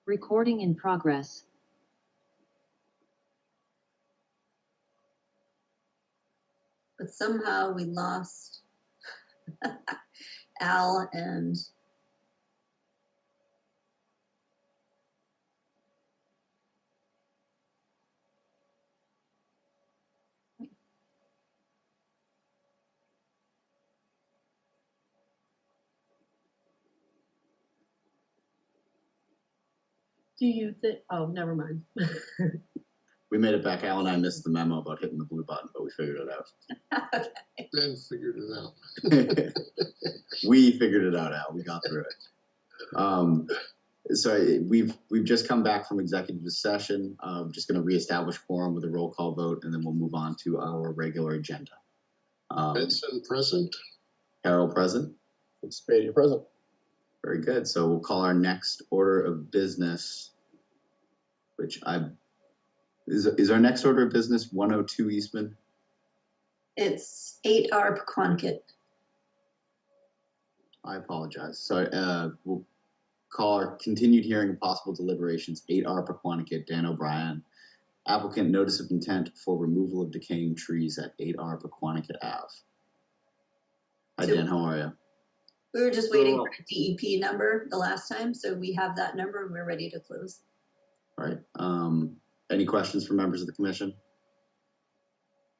Recording in progress. But somehow we lost Al and do you think, oh, never mind. We made it back. Al and I missed the memo about hitting the blue button, but we figured it out. okay. Ben figured it out. We figured it out, Al. We got through it. So we've just come back from executive session. We're just going to reestablish quorum with a roll call vote, and then we'll move on to our regular agenda. Benson present. Carol present. Spady present. Very good. So we'll call our next order of business, which is our next order of business 102 Eastman? It's 8R Pequonket. I apologize. So we'll call our continued hearing of possible deliberations 8R Pequonket, Dan O'Brien. Applicant notice of intent for removal of decaying trees at 8R Pequonket Ave. Hi, Dan. How are you? We were just waiting for a DEP number the last time, so we have that number and we're ready to close. All right. Any questions from members of the commission?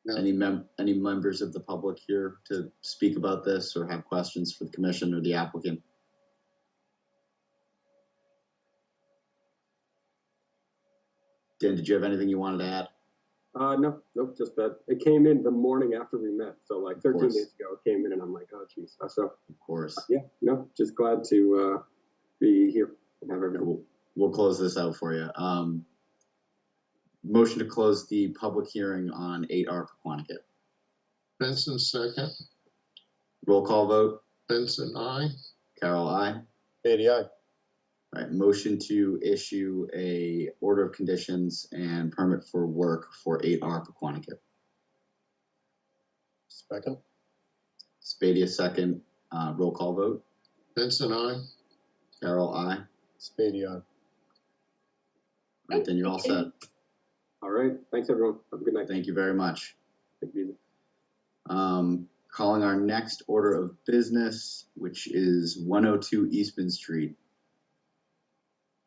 No. Any members of the public here to speak about this or have questions for the commission or the applicant? Dan, did you have anything you wanted to add? No, just that it came in the morning after we met. So like 13 days ago, it came in and I'm like, oh, geez. So, of course. Yeah, no, just glad to be here and have everyone. We'll close this out for you. Motion to close the public hearing on 8R Pequonket. Benson second. Roll call vote. Benson, aye. Carol, aye. Spady, aye. All right, motion to issue a order of conditions and permit for work for 8R Pequonket. Second. Spady, a second. Roll call vote. Benson, aye. Carol, aye. Spady, aye. All right, then you're all set. All right. Thanks, everyone. Have a good night. Thank you very much. Take it easy. Calling our next order of business, which is 102 Eastman Street.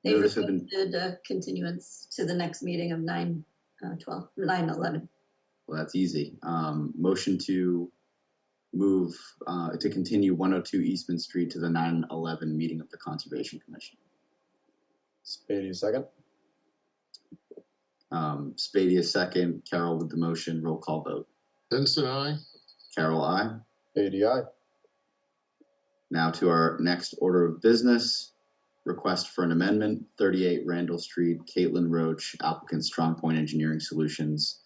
They Notice of requested a continuance to the next meeting of 9/11. Well, that's easy. Motion to move to continue 102 Eastman Street to the 9/11 meeting of the Conservation Commission. Spady, second. Spady is second. Carol with the motion. Roll call vote. Benson, aye. Carol, aye. Spady, aye. Now to our next order of business. Request for an amendment, 38 Randall Street, Caitlin Roach, applicant Strong Point Engineering Solutions.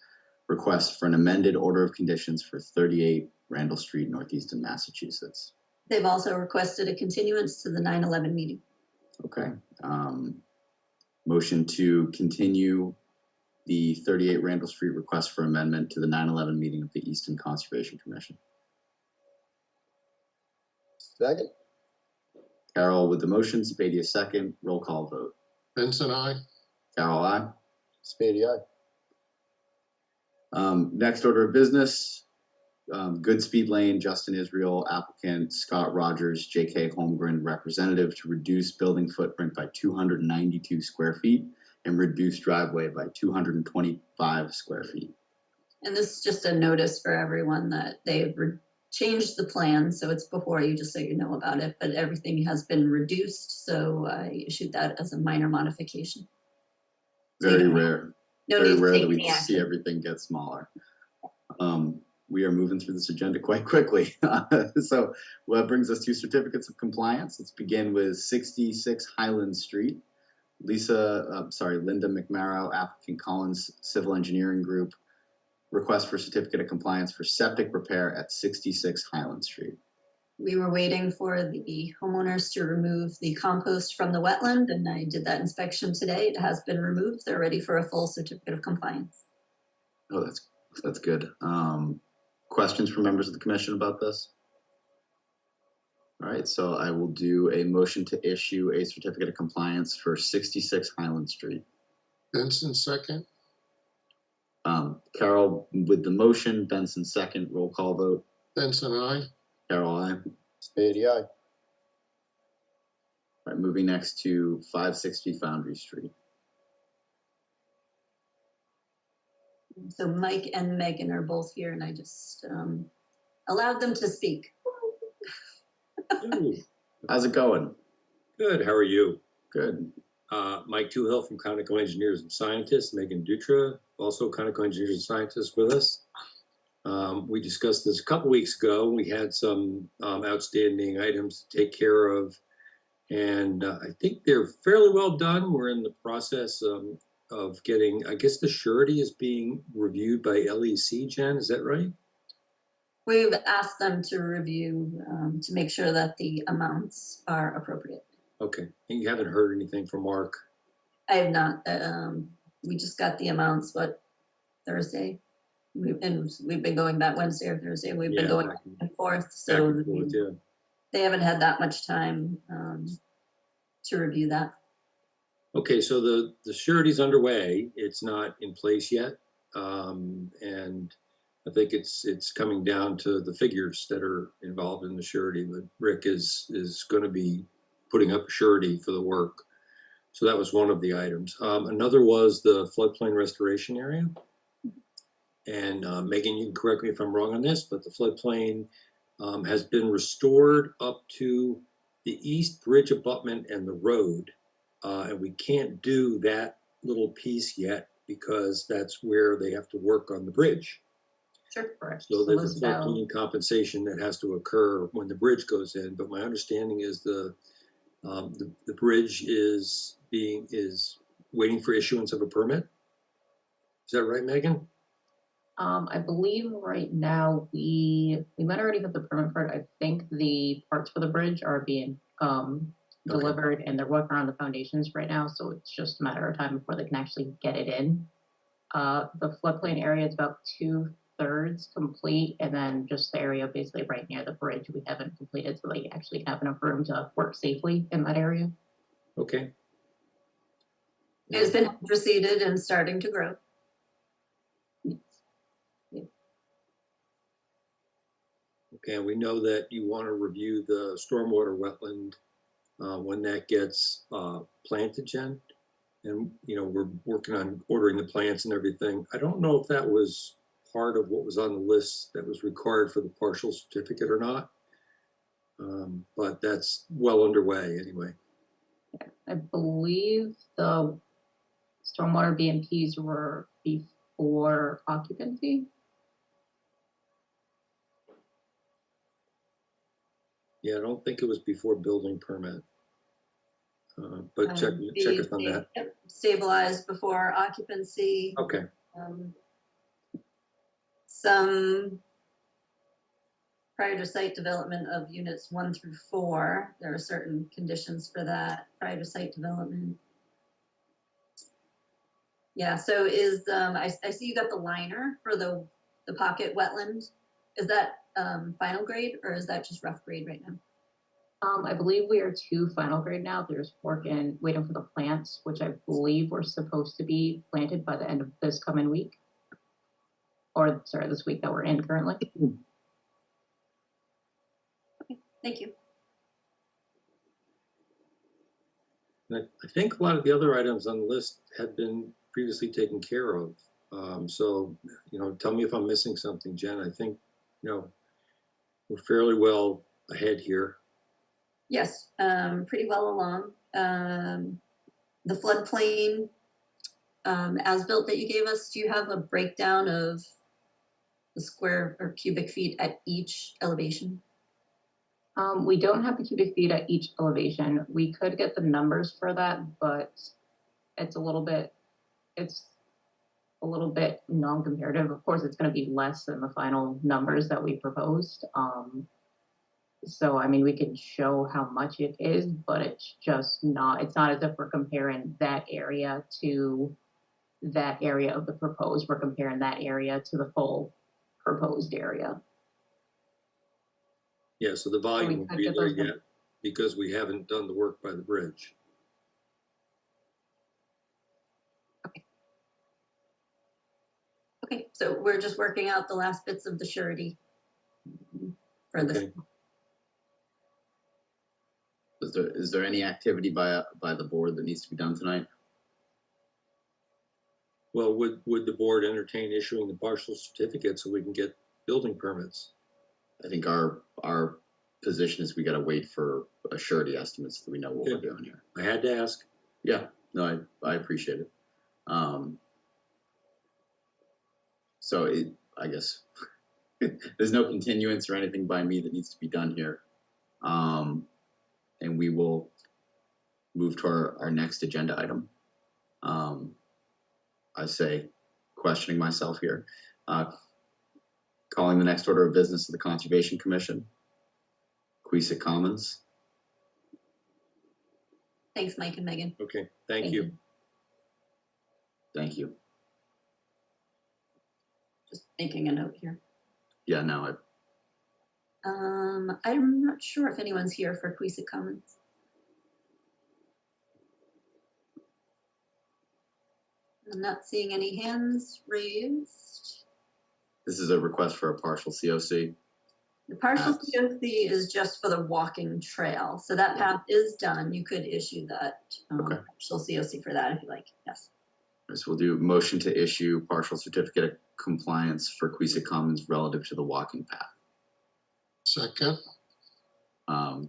Request for an amended order of conditions for 38 Randall Street, Northeastern Massachusetts. They've also requested a continuance to the 9/11 meeting. Okay. Motion to continue the 38 Randall Street request for amendment to the 9/11 meeting of the Easton Conservation Commission. Second. Carol with the motion, Spady a second. Roll call vote. Benson, aye. Carol, aye. Spady, aye. Next order of business, Goodspeed Lane, Justin Israel, applicant Scott Rogers, JK Holmgren, representative, to reduce building footprint by 292 square feet and reduce driveway by 225 square feet. And this is just a notice for everyone that they've changed the plan, so it's before you, just so you know about it, but everything has been reduced, so I issued that as a minor modification. Very rare. No Very need to rare take that we any see action. everything get smaller. We are moving through this agenda quite quickly. So that brings us to certificates of compliance. Let's begin with 66 Highland Street. Linda McMarrow, applicant Collins Civil Engineering Group, request for certificate of compliance for septic repair at 66 Highland Street. We were waiting for the homeowners to remove the compost from the wetland, and I did that inspection today. It has been removed. They're ready for a full certificate of compliance. Oh, that's good. Questions from members of the commission about this? All right, so I will do a motion to issue a certificate of compliance for 66 Highland Street. Benson second, Carol with the motion, Benson second, roll call vote. Benson, I. Carol, aye. Spady, aye. All right, moving next to 560 Foundry Street. So Mike and Megan are both here, and I just allowed them to speak. How's it going? Good. How are you? Good. Mike Toohill from Conoco Engineers and Scientists. Megan Dutra, also Conoco Engineers and Scientists, with us. We discussed this a couple weeks ago. We had some outstanding items to take care of, and I think they're fairly well done. We're in the process of getting, I guess the surety is being reviewed by LEC, Jen, is that right? We've asked them to review to make sure that the amounts are appropriate. Okay. And you haven't heard anything from Mark? I have not. We just got the amounts, Thursday? We've been going that Wednesday or Thursday. We've been going back and forth. So Back and forth, yeah. they haven't had that much time to review that. Okay, so the surety's underway. It's not in place yet. And I think it's coming down to the figures that are involved in the surety. But Rick is going to be putting up a surety for the work. So that was one of the items. Another was the floodplain restoration area. And Megan, you can correct me if I'm wrong on this, but the floodplain has been restored up to the east bridge abutment and the road. And we can't do that little piece yet because that's where they have to work on the bridge. Sure, correct. So there's a floodplain compensation that has to occur when the bridge goes in. But my understanding is the bridge is waiting for issuance of a permit. Is that right, Megan? I believe right now we might already have the permit for it. I think the parts for the bridge are being delivered and they're working on the foundations right now. So it's just a matter of time before they can actually get it in. The floodplain area is about 2/3 complete, and then just the area basically right near the bridge we haven't completed, so they actually have enough room to work safely in that area. Okay. It's been reseeded and starting to grow. Okay, and we know that you want to review the stormwater wetland when that gets planted, Jen. And, we're working on ordering the plants and everything. I don't know if that was part of what was on the list that was required for the partial certificate or not. But that's well underway anyway. I believe the stormwater BMPs were before occupancy. Yeah, I don't think it was before building permit. But check us on that. Stabilized before occupancy. Okay. Some prior to site development of units 1 through 4, there are certain conditions for that prior to site development. Yeah, so I see you got the liner for the pocket wetland. Is that final grade or is that just rough grade right now? I believe we are to final grade now. There's waiting for the plants, which I believe were supposed to be planted by the end of this coming week. Or, sorry, this week that we're in currently. Okay, thank you. I think a lot of the other items on the list had been previously taken care of. So, tell me if I'm missing something, Jen. I think, we're fairly well ahead here. Yes, pretty well along. The floodplain as-built that you gave us, do you have a breakdown of the square or cubic feet at each elevation? We don't have the cubic feet at each elevation. We could get the numbers for that, but it's a little bit non-comparative. Of course, it's going to be less than the final numbers that we proposed. So, I mean, we can show how much it is, but it's not as if we're comparing that area to that area of the proposed. We're comparing that area to the full proposed area. Yeah, so the volume won't could be get there those yet because we haven't done the work by the bridge. Okay, so we're just working out the last bits of the surety for this. Okay. Is there any activity by the board that needs to be done tonight? Well, would the board entertain issuing the partial certificate so we can get building permits? I think our position is we got to wait for a surety estimate so that we know what we're doing here. I had to ask. Yeah, no, I appreciate it. So I guess there's no continuance or anything by me that needs to be done here. And we will move to our next agenda item. I say, questioning myself here, calling the next order of business of the Conservation Commission, Queesit Commons. Thanks, Mike and Megan. Okay, thank you. Thank you. Just making a note here. Yeah, no, I'm not sure if anyone's here for Queesit Commons. I'm not seeing any hands raised. this is a request for a partial COC. The partial Paths. COC is just for the walking trail. So that path is done. You could issue that Okay. partial COC for that if you like. Yes. So we'll do motion to issue partial certificate of compliance for Queesit Commons relative to the walking path. Second,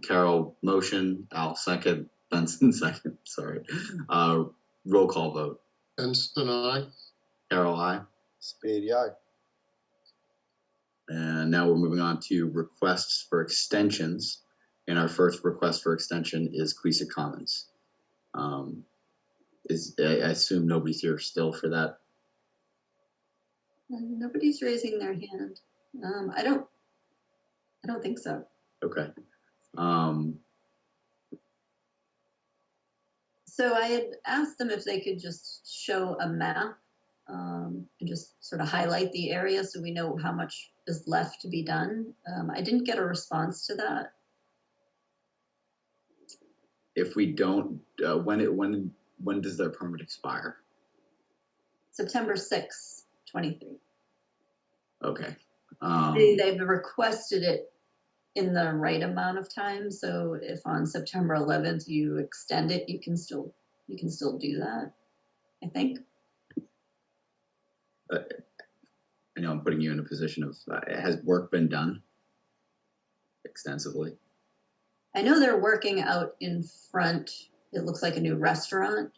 Carol motion, Al second, Benson second. Sorry. Roll call vote. Easton, aye. Carol, aye. Speedy, aye. And now we're moving on to requests for extensions. And our first request for extension is Queesit Commons. I assume nobody's here still for that. Nobody's raising their hand. I don't think so. Okay. So I had asked them if they could just show a map and just sort of highlight the area so we know how much is left to be done. I didn't get a response to that. If we don't, when does their permit expire? September 6th, 23. Okay. They've requested it in the right amount of time. So if on September 11th you extend it, you can still do that, I think. I know I'm putting you in a position of, has work been done extensively? I know they're working out in front. It looks like a new restaurant,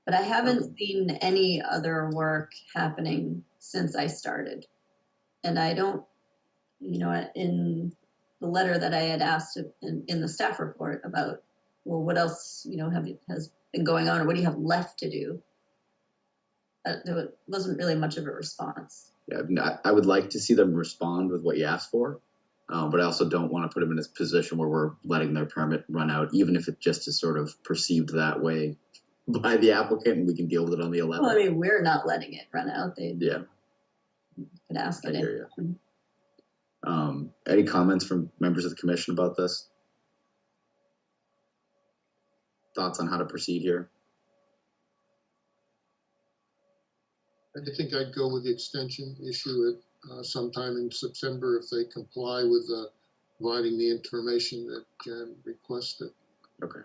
but I haven't seen any other work happening since I started. And I don't, in the letter that I had asked in the staff report about, well, what else, has been going on or what do you have left to do? There wasn't really much of a response. Yeah, I would like to see them respond with what you asked for, but I also don't want to put them in a position where we're letting their permit run out, even if it just is sort of perceived that way by the applicant, and we can deal with it on the 11th. Well, I mean, we're not letting it run out. They Yeah, could ask I it. hear you. Any comments from members of the commission about this? Thoughts on how to proceed here? I think I'd go with the extension, issue it sometime in September if they comply with providing the information that Jen requested. Okay.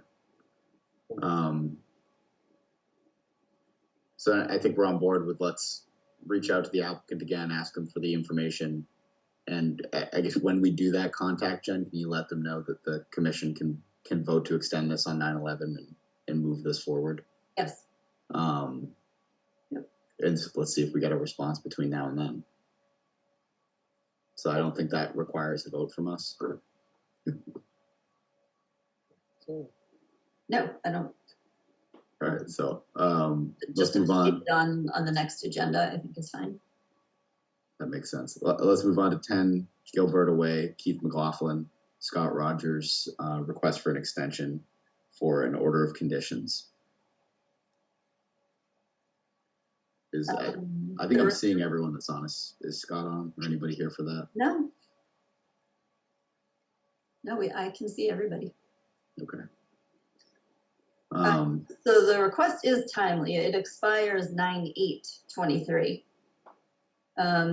So I think we're on board with let's reach out to the applicant again, ask them for the information. And I guess when we do that contact, Jen, can you let them know that the commission can vote to extend this on 9/11 and move this forward? Yes. And let's see if we get a response between now and then. So I don't think that requires a vote from us. No, I don't. All right, so let's Just to move on. keep it on the next agenda, I think is fine. That makes sense. Let's move on to 10 Gilberta Way, Keith McLaughlin, Scott Rogers, request for an extension for an order of conditions. I think I'm seeing everyone that's on. Is Scott on or anybody here for that? No. No, I can see everybody. Okay. So the request is timely. It expires 9/8/23.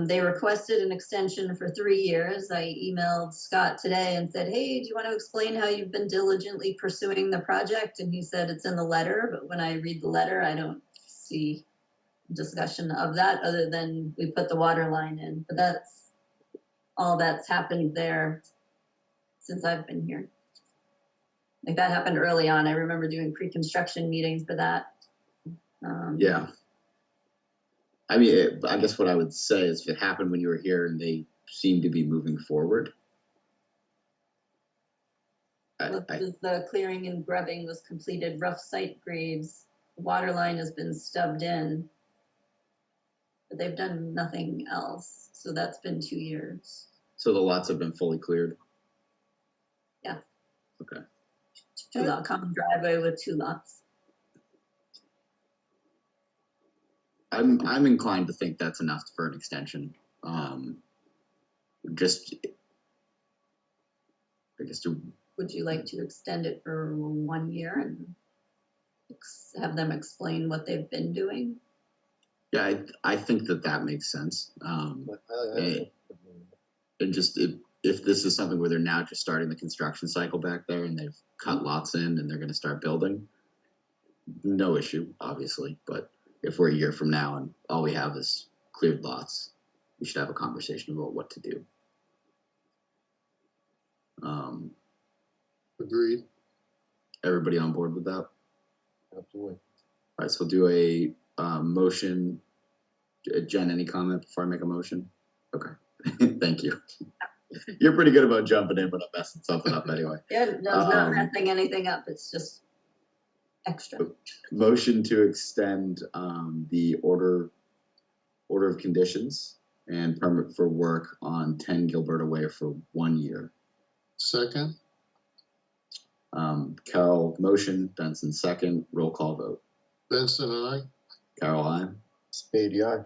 They requested an extension for 3 years. I emailed Scott today and said, hey, do you want to explain how you've been diligently pursuing the project? And he said it's in the letter, but when I read the letter, I don't see discussion of that other than we put the water line in. But that's all that's happened there since I've been here. Like that happened early on. I remember doing pre-construction meetings for that. Yeah. I mean, I guess what I would say is if it happened when you were here and they seem to be moving forward. The clearing and grubbing was completed, rough site grades, the water line has been stubbed in, but they've done nothing else. So that's been 2 years. So the lots have been fully cleared? Yeah. Okay. 2 lot common driveway with 2 lots. I'm inclined to think that's enough for an extension. Just, I guess Would you like to extend it for 1 year and have them explain what they've been doing? yeah, I think that makes sense. And just if this is something where they're now just starting the construction cycle back there and they've cut lots in and they're going to start building, no issue, obviously. But if we're a year from now and all we have is cleared lots, we should have a conversation about what to do. Agreed. Everybody on board with that? Absolutely. All right, so we'll do a motion. Jen, any comment before I make a motion? Okay, thank you. You're pretty good about jumping in, but I'm messing something up anyway. Yeah, no, it's not messing anything up. It's just extra. Motion to extend the order of conditions and permit for work on 10 Gilberta Way for 1 year. Second, Carol motion, Benson second, roll call vote. Benson, I. Carol, aye. Spady, aye.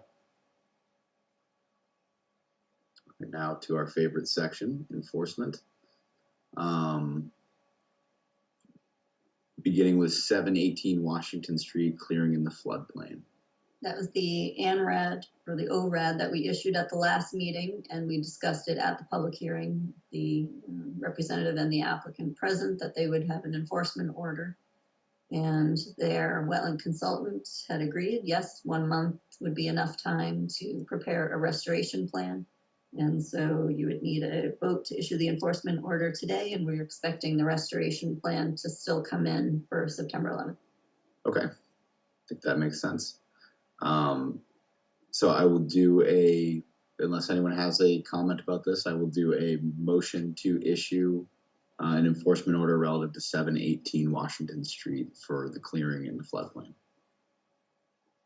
And now to our favorite section, enforcement. Beginning with 718 Washington Street, clearing in the floodplain. That was the ANRAD or the ORAD that we issued at the last meeting, and we discussed it at the public hearing. The representative and the applicant present that they would have an enforcement order. And their wetland consultant had agreed, yes, 1 month would be enough time to prepare a restoration plan. And so you would need a vote to issue the enforcement order today, and we're expecting the restoration plan to still come in for September 11th. Okay, I think that makes sense. So I will do unless anyone has a comment about this, I will do a motion to issue an enforcement order relative to 718 Washington Street for the clearing in the floodplain.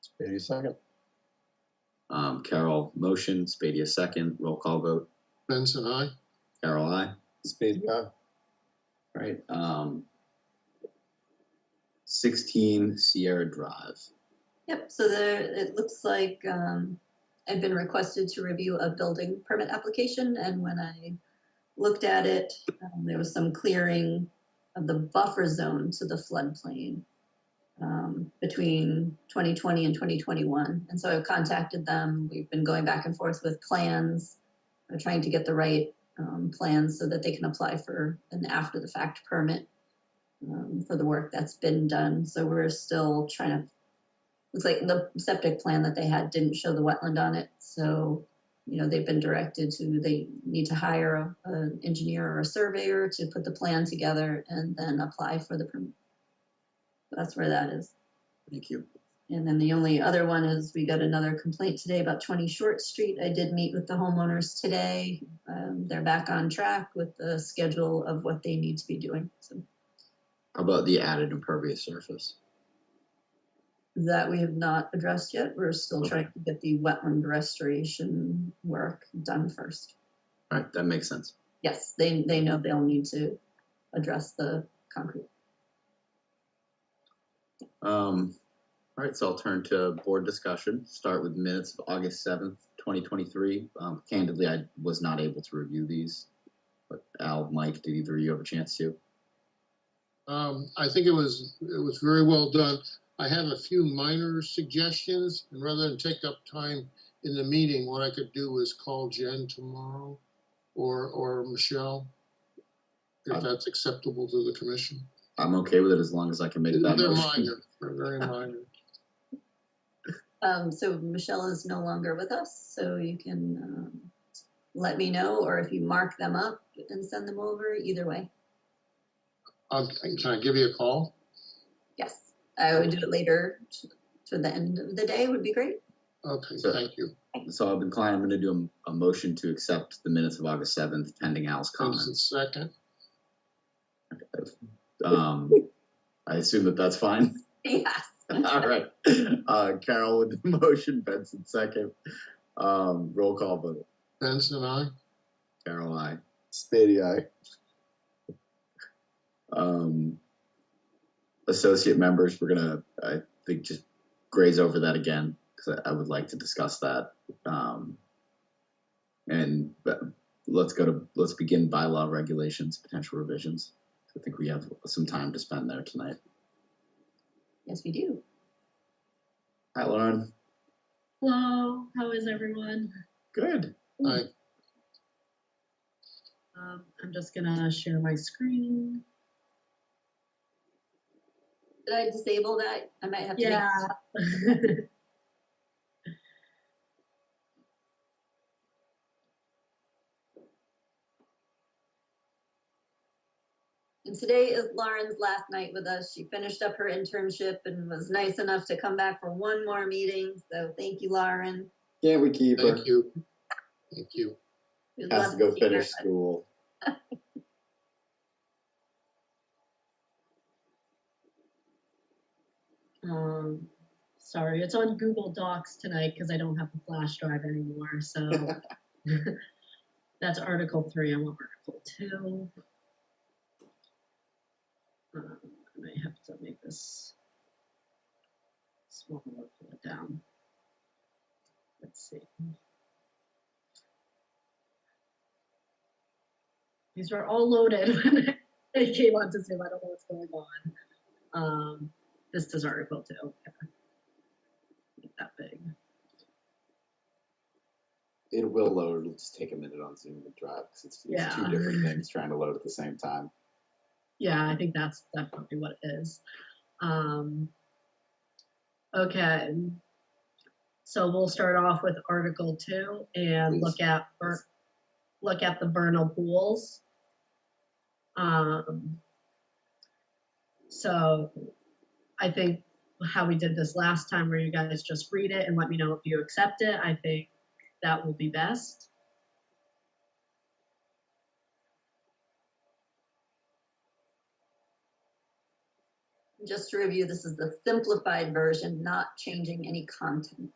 Spady, second. Carol motion, Spadia second, roll call vote. Benson, I. Carol, aye. Spady, aye. All right. 16 Sierra Drive. Yep, so it looks like I've been requested to review a building permit application, and when I looked at it, there was some clearing of the buffer zone to the floodplain between 2020 and 2021. And so I've contacted them. We've been going back and forth with plans, trying to get the right plans so that they can apply for an after the fact permit for the work that's been done. So we're still trying to, looks like the septic plan that they had didn't show the wetland on it. So, you know, they've been directed to, they need to hire an engineer or a surveyor to put the plan together and then apply for the permit. That's where that is. Thank you. And then the only other one is we got another complaint today about 20 Short Street. I did meet with the homeowners today. They're back on track with the schedule of what they need to be doing. So How about the added impervious surface? that we have not addressed yet. We're still trying to get the wetland restoration work done first. All right, that makes sense. Yes, they know they'll need to address the concrete. All right, so I'll turn to board discussion. Start with minutes of August 7th, 2023. Candidly, I was not able to review these. But Al, Mike, did either of you have a chance to? I think it was very well done. I have a few minor suggestions, and rather than take up time in the meeting, what I could do is call Jen tomorrow or Michelle, if that's acceptable to the commission. I'm okay with it as long as I can make that They're motion. minor. They're very minor. So Michelle is no longer with us, so you can let me know, or if you mark them up and send them over, either way. Can I give you a call? Yes, I would do it later to the end of the day would be great. Okay, So- thank you. So I've been inclined, I'm gonna do a motion to accept the minutes of August 7th pending Al's Thanks, comments. second. I assume that's fine. Yes. All right. Carol with the motion, Benson second. Roll call vote. Benson, aye. Carol, aye. Stady eye. Associate members, we're gonna, I think, just graze over that again, because I would like to discuss that. But let's begin bylaw regulations, potential revisions. I think we have some time to spend there tonight. Yes, we do. Hi, Lauren. Hello, how is everyone? Good. Aye. I'm just gonna share my screen. Did I disable that? I might have to. Yeah. And today is Lauren's last night with us. She finished up her internship and was nice enough to come back for one more meeting. So thank you, Lauren. Can't we keep her? Thank you. Thank you. We'd Has love to go keep her, finish but- school. Sorry, it's on Google Docs tonight because I don't have the flash drive anymore. So that's Article 3. I'm on Article 2. I might have to make this smaller, pull it down. Let's see. These were all loaded when I came on to Zoom. I don't know what's going on. This is Article 2. Okay. Make that big. It will load. It'll just take a minute on Zoom to drive because it's two Yeah. different things trying to load at the same time. Yeah, I think that's definitely what it is. Okay. So we'll start off with Article 2 and Please. look at the vernal pools. So I think how we did this last time where you guys just read it and let me know if you accept it, I think that will be best. Just to review, this is the simplified version, not changing any content.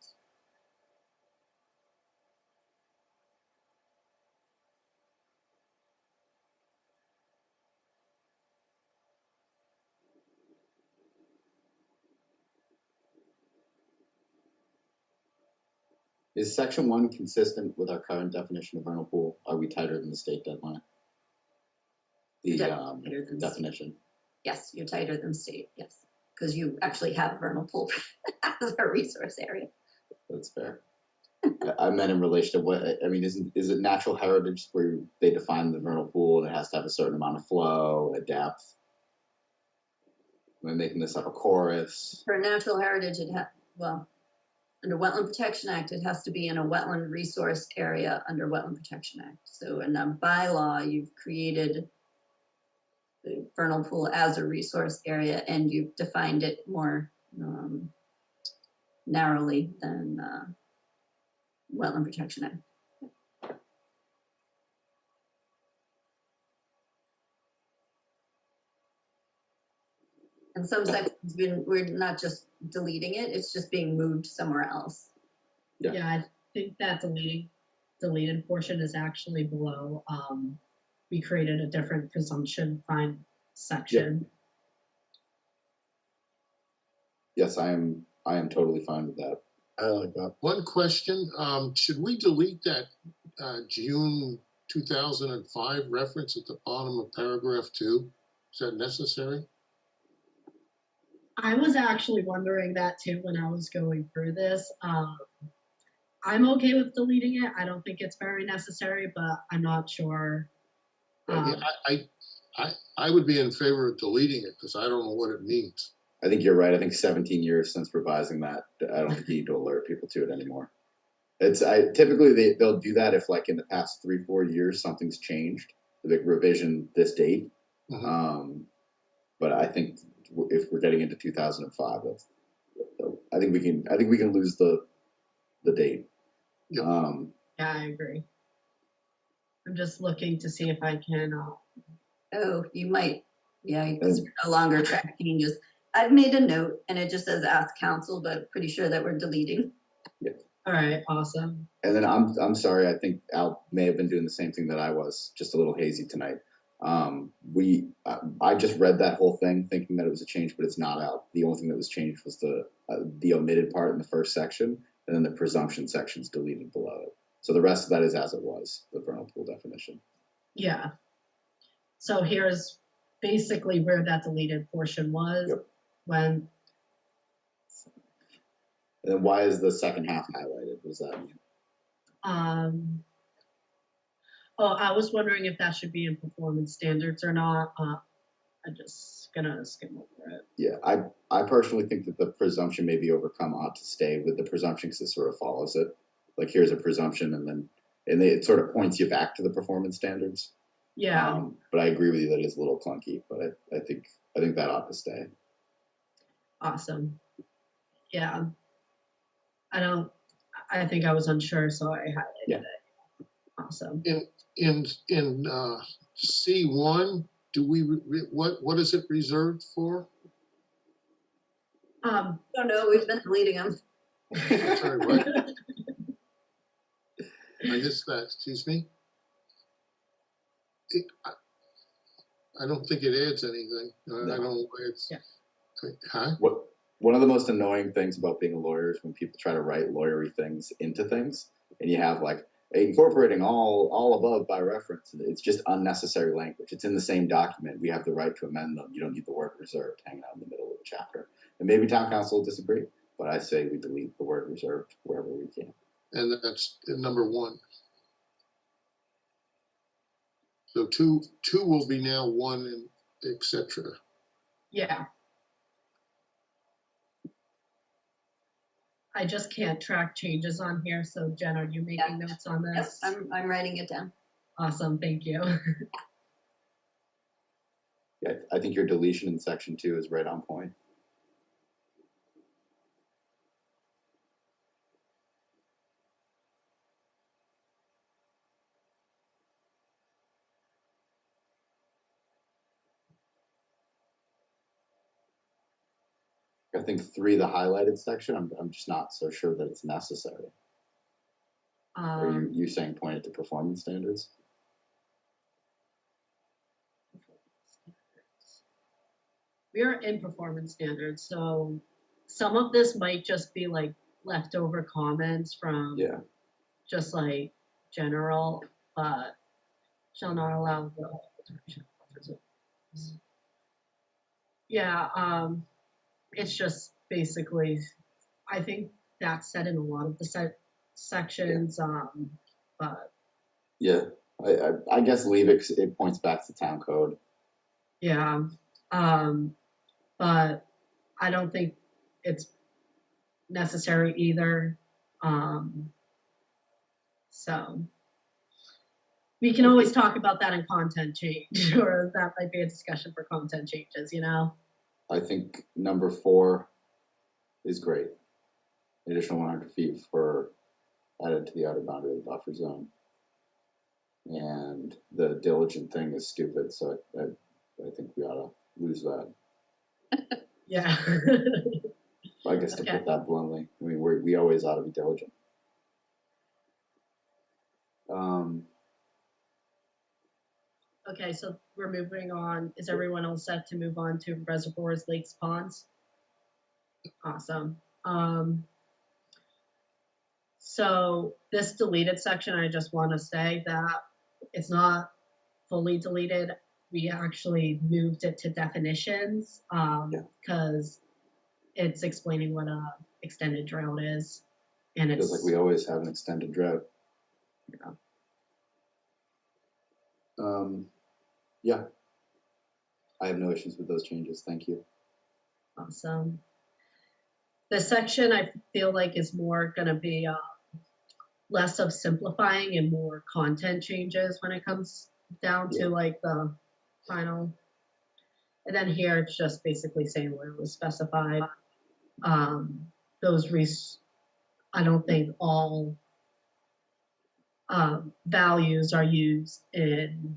Is section 1 consistent with our current definition of vernal pool? Are we tighter than the state deadline? The Definitely tighter than the state. definition. Yes, you're tighter than state, yes. Because you actually have vernal pool as a resource area. That's fair. I meant in relation to what I mean. Is it natural heritage where they define the vernal pool and it has to have a certain amount of flow, a depth? Am I making this up a chorus? For natural heritage, under Wetland Protection Act, it has to be in a wetland resource area under Wetland Protection Act. So in a bylaw, you've created the vernal pool as a resource area and you've defined it more narrowly than Wetland Protection Act. In some sections, we're not just deleting it, it's just being moved somewhere else. Yeah. Yeah, I think that deleted portion is actually below. We created a different presumption find section. Yes, I am totally fine with that. I like that. One question, should we delete that June 2005 reference at the bottom of paragraph 2? Is that necessary? I was actually wondering that too when I was going through this. I'm okay with deleting it. I don't think it's very necessary, but I'm not sure. Yeah, I would be in favor of deleting it because I don't know what it means. I think you're right. I think 17 years since revising that, I don't think you need to alert people to it anymore. Typically they'll do that if like in the past 3-4 years something's changed, the big revision this date. Mhm. But I think if we're getting into 2005, I think we can lose the date. Yep. Yeah, I agree. I'm just looking to see if I can. Oh, you might, yeah, because we're no longer track changes. I've made a note and it just says ask council, but pretty sure that we're deleting. All right, awesome. And then I'm sorry, I think Al may have been doing the same thing that I was, just a little hazy tonight. I just read that whole thing thinking that it was a change, but it's not out. The only thing that was changed was the omitted part in the first section, and then the presumption section's deleted below it. So the rest of that is as it was, the vernal pool definition. Yeah. So here's basically where that deleted portion was. Yep. When. And then why is the second half highlighted? What does that mean? Oh, I was wondering if that should be in performance standards or not. I'm just gonna skim over it. Yeah, I personally think that the presumption may be overcome ought to stay with the presumption because it sort of follows it. Like here's a presumption, and it sort of points you back to the performance standards. Yeah. But I agree with you that it is a little clunky. But I think that ought to stay. Awesome. Yeah. I think I was unsure, so I highlighted it. Awesome. In C1, do we what is it reserved for? I don't know, we've been deleting them. Sorry, what? I missed that. Excuse me. I don't think it adds anything. No. I don't know why it's. Yeah. Huh? One of the most annoying things about being a lawyer is when people try to write lawyery things into things, and you have like incorporating all above by reference. It's just unnecessary language. It's in the same document. We have the right to amend them. You don't need the word reserved hanging out in the middle of the chapter. And maybe town council will disagree, but I say we delete the word reserved wherever we can. And that's number 1. So two will be now 1, and etc. Yeah. I just can't track changes on here. So Jen, are you making notes on this? Yes, I'm writing it down. Awesome, thank you. Yeah, I think your deletion in section 2 is right on point. I think 3, the highlighted section, I'm just not so sure that it's necessary. Are you saying pointed to performance standards? We are in performance standards, so some of this might just be like leftover comments from just like general, but shall not allow the it's just basically, I think that's said in a lot of the sections, but yeah, I guess leave it 'cause it points back to town code. Yeah, but I don't think it's necessary either. So we can always talk about that in content change, or that might be a discussion for content changes, you know? I think number 4 is great. Additional 100 feet for added to the outer boundary of the buffer zone. And the diligent thing is stupid, so I think we ought to lose that. Yeah. I guess to put that bluntly, I mean, we always ought to be diligent. Okay, so we're moving on. Is everyone else set to move on to reservoirs, lakes, ponds? Awesome. So this deleted section, I just want to say that it's not fully deleted. We actually moved it to definitions because it's explaining what a extended drought is, and it's Feels like we always have an extended drought. Yeah, I have no issues with those changes. Thank you. Awesome. This section I feel like is more going to be less of simplifying and more content changes when it comes down to like the final. And then here it's just basically saying where it was specified. I don't think all values are used in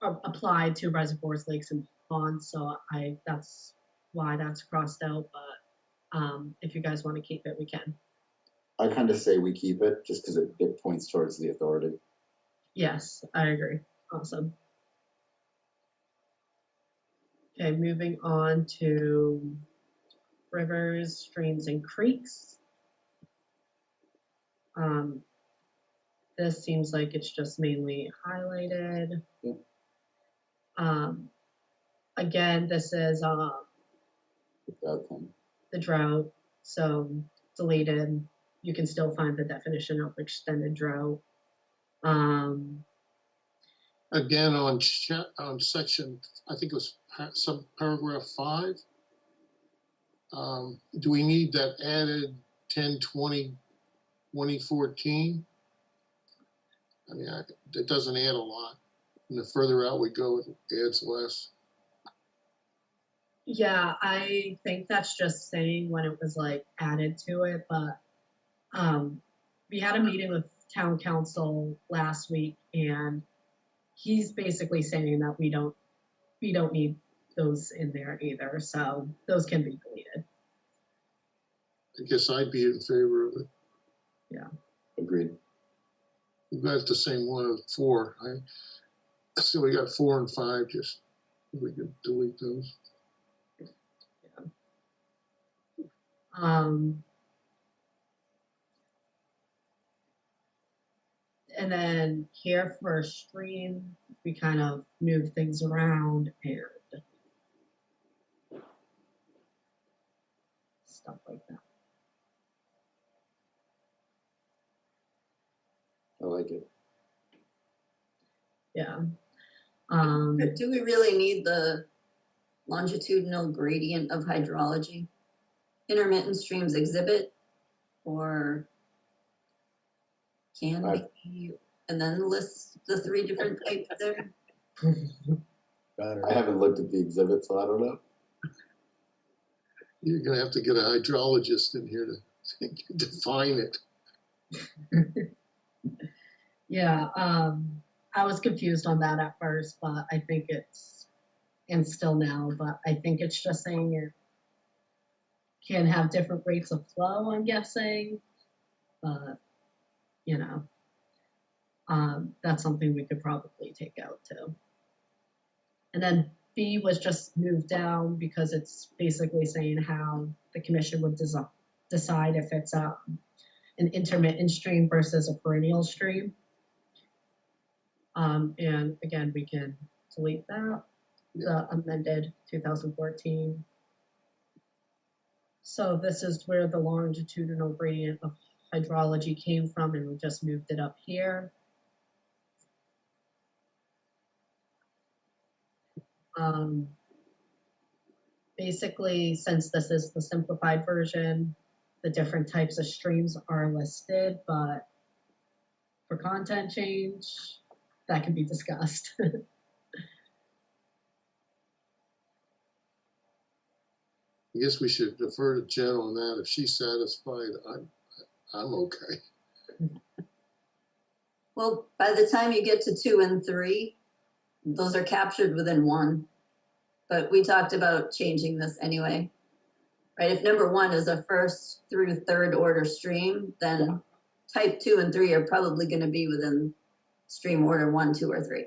applied to reservoirs, lakes, and ponds. So that's why that's crossed out. But if you guys want to keep it, we can. I kind of say we keep it just because it points towards the authority. Yes, I agree. Awesome. Okay, moving on to rivers, streams, and creeks. This seems like it's just mainly highlighted. Yeah. Again, this is the drought, so deleted. You can still find the definition of extended drought. Again, on section, I think it was paragraph 5. Do we need that added 10/20/2014? I mean, it doesn't add a lot. And the further out we go, it adds less. Yeah, I think that's just saying when it was like added to it, but we had a meeting with town council last week, and he's basically saying that we don't need those in there either, so those can be deleted. I guess I'd be in favor of it. Yeah. Agreed. We've got the same one as 4. So we got 4 and 5, just we could delete those. Yeah. And then here for stream, we kind of move things around and stuff like that. I like it. Yeah. But do we really need the longitudinal gradient of hydrology? Intermittent streams exhibit, or can be, and then list the 3 different types there? I haven't looked at the exhibit, so I don't know. You're going to have to get a hydrologist in here to define it. Yeah, I was confused on that at first, but I think it's, and still now, but I think it's just saying it can have different rates of flow, I'm guessing. But, you know, that's something we could probably take out too. And then B was just moved down because it's basically saying how the commission would decide if it's an intermittent stream versus a perennial stream. And again, we can delete that, the amended 2014. So this is where the longitudinal gradient of hydrology came from, and we just moved it up here. Basically, since this is the simplified version, the different types of streams are listed, but for content change, that can be discussed. I guess we should defer to Jen on that. If she's satisfied, I'm okay. Well, by the time you get to 2 and 3, those are captured within 1. But we talked about changing this anyway, right? If number 1 is a first through third order stream, then type 2 and 3 are probably going to be within stream order 1, 2, or 3.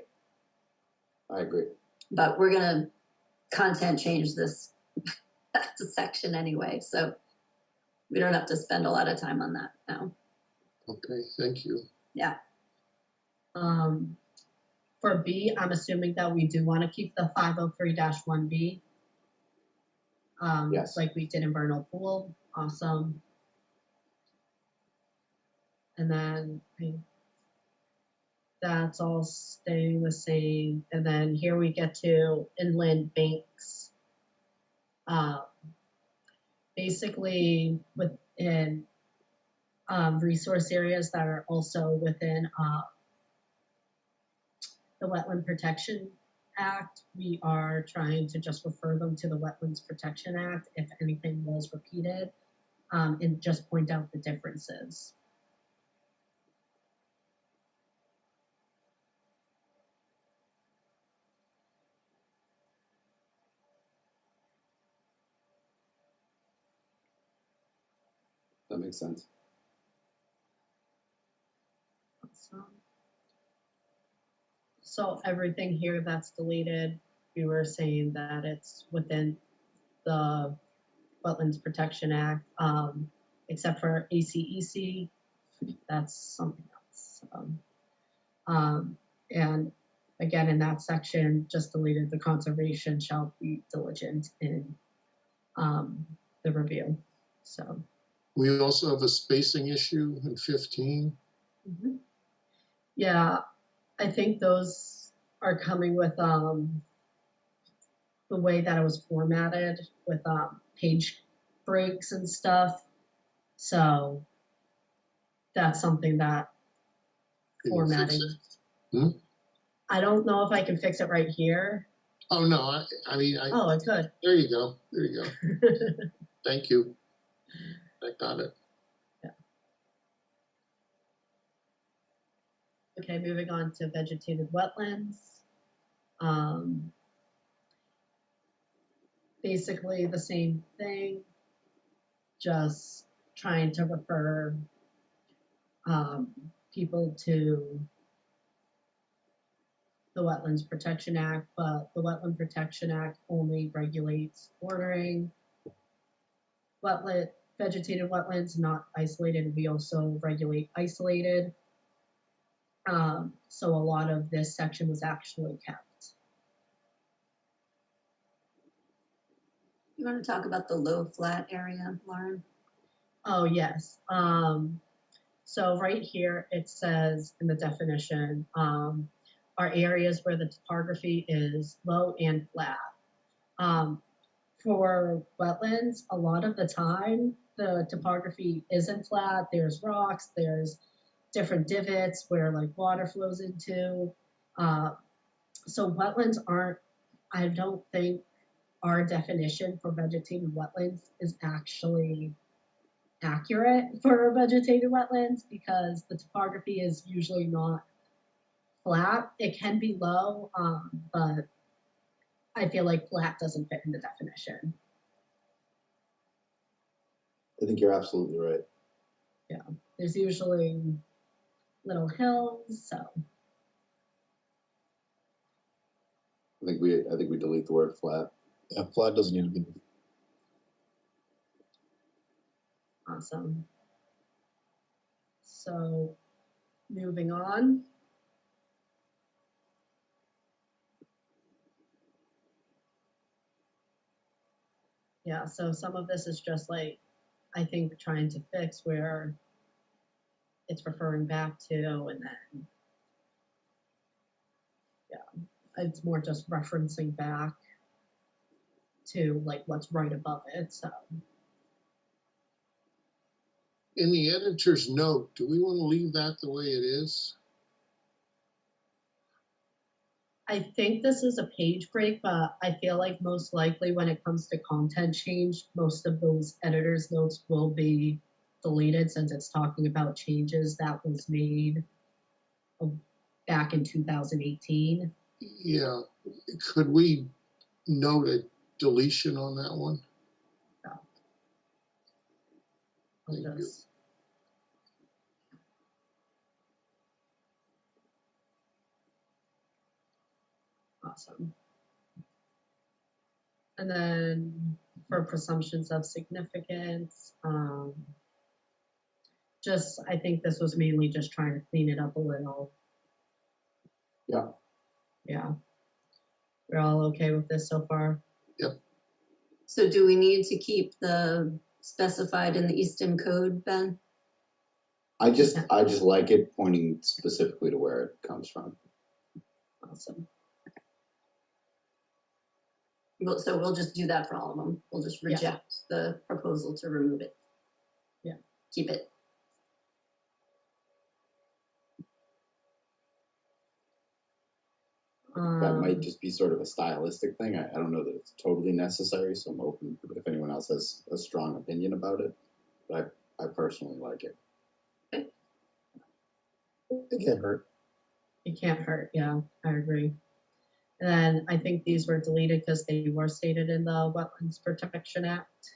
I agree. But we're going to content change this section anyway, so we don't have to spend a lot of time on that now. Okay, thank you. Yeah. For B, I'm assuming that we do want to keep the 503-1B. Yes. Like we did in Vernal Pool. Awesome. And then that's all staying the same. And then here we get to inland banks. Basically within resource areas that are also within the Wetland Protection Act, we are trying to just refer them to the Wetlands Protection Act if anything was repeated, and just point out the differences. That makes sense. So everything here that's deleted, we were saying that it's within the Wetlands Protection Act, except for ACEC, that's something else. And again, in that section, just deleted the conservation shall be diligent in the review. So We also have a spacing issue in 15. yeah, I think those are coming with the way that it was formatted with page breaks and stuff. So that's something that Can you fix formatting. it? I don't know if I can fix it right here. Oh, no, I mean, Oh, I could. there you go. There you go. Thank you. I got it. Okay, moving on to vegetated wetlands. Basically the same thing, just trying to refer people to the Wetlands Protection Act, but the Wetland Protection Act only regulates bordering vegetated wetlands, not isolated. We also regulate isolated. So a lot of this section was actually kept. You want to talk about the low flat area, Lauren? Oh, yes. So right here, it says in the definition, are areas where the topography is low and flat. For wetlands, a lot of the time, the topography isn't flat. There's rocks, there's different divots where like water flows into. So wetlands aren't, I don't think our definition for vegetated wetlands is actually accurate for vegetated wetlands because the topography is usually not flat. It can be low, but I feel like flat doesn't fit in the definition. I think you're absolutely right. Yeah, there's usually little hills, so. I think we delete the word flat. Yeah, flat doesn't need to be. Awesome. So, moving on. Yeah, so some of this is just like, I think trying to fix where it's referring back to, and then, yeah, it's more just referencing back to like what's right above it, so. In the editor's note, do we want to leave that the way it is? I think this is a page break, but I feel like most likely when it comes to content change, most of those editor's notes will be deleted since it's talking about changes that was made back in 2018. Yeah, could we note a deletion on that one? Yeah. Thank you. Awesome. And then for presumptions of significance, just, I think this was mainly just trying to clean it up a little. Yeah. Yeah. We're all okay with this so far? So do we need to keep the specified in the Easton code, Ben? I just like it pointing specifically to where it comes from. Awesome. So we'll just do that for all of them. We'll just reject the proposal to remove it. Yeah. Keep it. That might just be sort of a stylistic thing. I don't know that it's totally necessary, so I'm open if anyone else has a strong opinion about it. But I personally like it. It can't hurt. It can't hurt. Yeah, I agree. And then I think these were deleted because they were stated in the Wetlands Protection Act.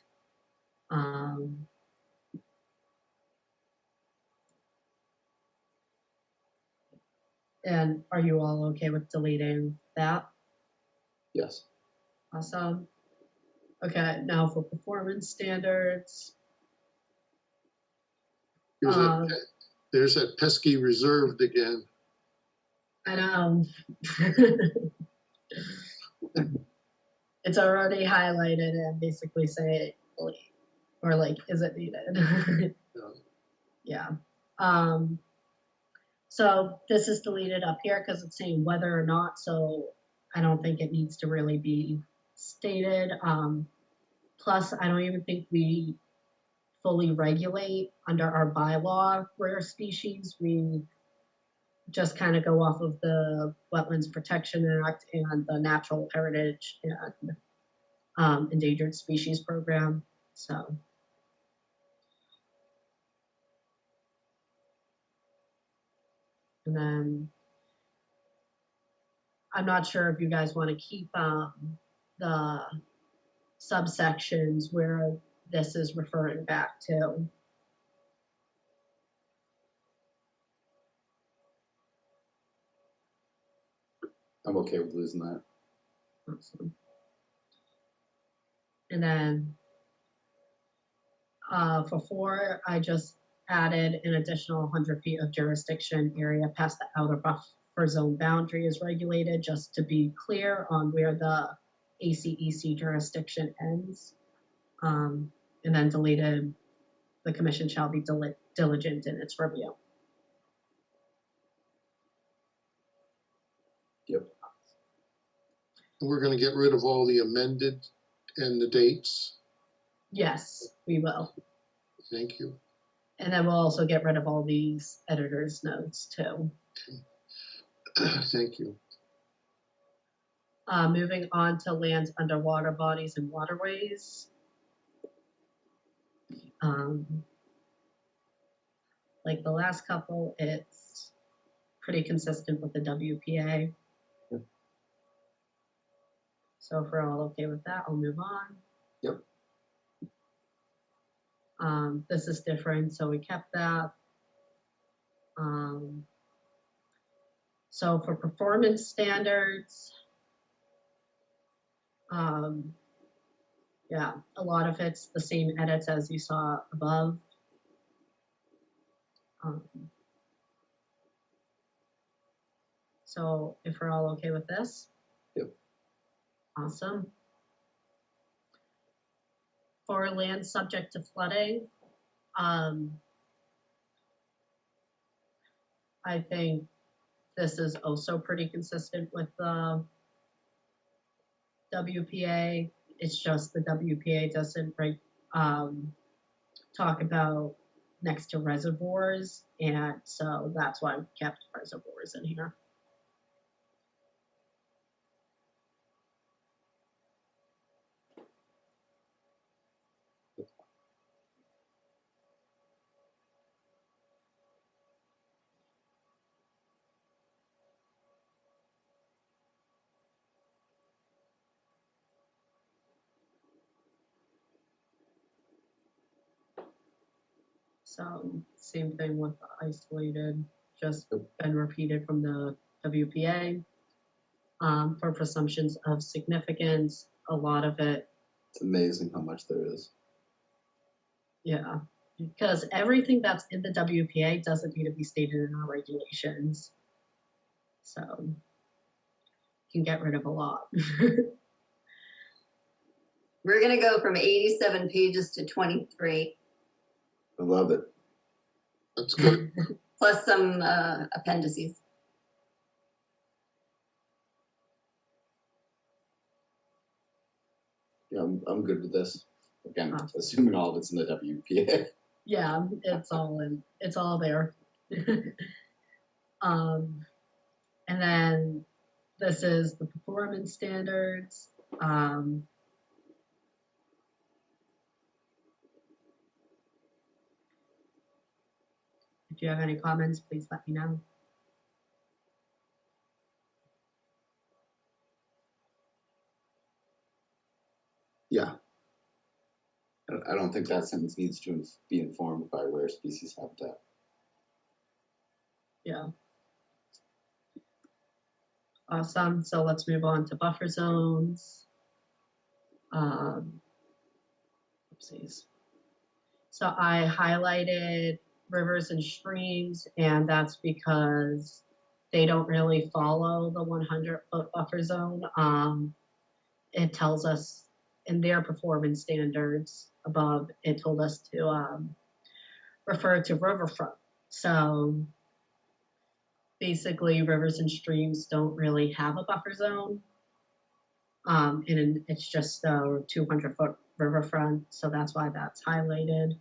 And are you all okay with deleting that? Yes. Awesome. Okay, now for performance standards. There's that pesky reserved again. I know. It's already highlighted and basically say, or like, is it needed? Yeah. So this is deleted up here because it's saying whether or not, so I don't think it needs to really be stated. Plus, I don't even think we fully regulate under our bylaw rare species. We just kind of go off of the Wetlands Protection Act and the Natural Heritage and Endangered Species Program. So. And then I'm not sure if you guys want to keep the subsections where this is referring back to. I'm okay with losing that. Awesome. And then for 4, I just added an additional 100 feet of jurisdiction area past the outer buffer zone boundary is regulated, just to be clear on where the ACEC jurisdiction ends. And then deleted, the commission shall be diligent in its review. Yep. We're going to get rid of all the amended and the dates. Yes, we will. Thank you. And then we'll also get rid of all these editor's notes too. Thank you. Moving on to lands, underwater bodies, and waterways. Like the last couple, it's pretty consistent with the WPA. Yep. So if we're all okay with that, I'll move on. Yep. This is different, so we kept that. So for performance standards, yeah, a lot of it's the same edits as you saw above. So if we're all okay with this? Yep. Awesome. For land subject to flooding, I think this is also pretty consistent with the WPA. It's just the WPA doesn't talk about next to reservoirs, and so that's why we kept reservoirs in here. So same thing with the isolated, just been repeated from the WPA. For presumptions of significance, a lot of it. It's amazing how much there is. Yeah, because everything that's in the WPA doesn't need to be stated in our regulations. So you can get rid of a lot. We're gonna go from 87 pages to 23, I love it. That's good. plus some appendices. Yeah, I'm good with this. Again, Awesome. assuming all of it's in the WPA. Yeah, it's all there. And then this is the performance standards. If you have any comments, please let me know. Yeah. I don't think that sentence needs to be informed by rare species habitat. Yeah. Awesome. So let's move on to buffer zones. Oopsies. So I highlighted rivers and streams, and that's because they don't really follow the 100-foot buffer zone. It tells us in their performance standards above, it told us to refer to riverfront. So basically, rivers and streams don't really have a buffer zone. And it's just a 200-foot riverfront, so that's why that's highlighted.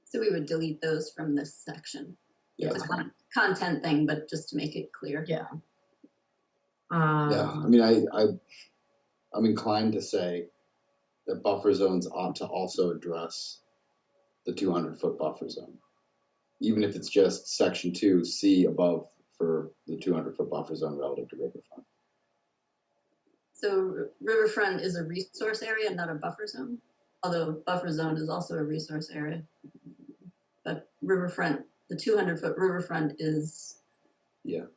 So we would delete those from this section. Yeah, It's a content thing, but just to make it clear. Yeah. yeah. I mean, I'm inclined to say that buffer zones ought to also address the 200-foot buffer zone, even if it's just section 2C above for the 200-foot buffer zone relative to riverfront. So riverfront is a resource area, not a buffer zone, although buffer zone is also a resource area. But riverfront, the 200-foot riverfront is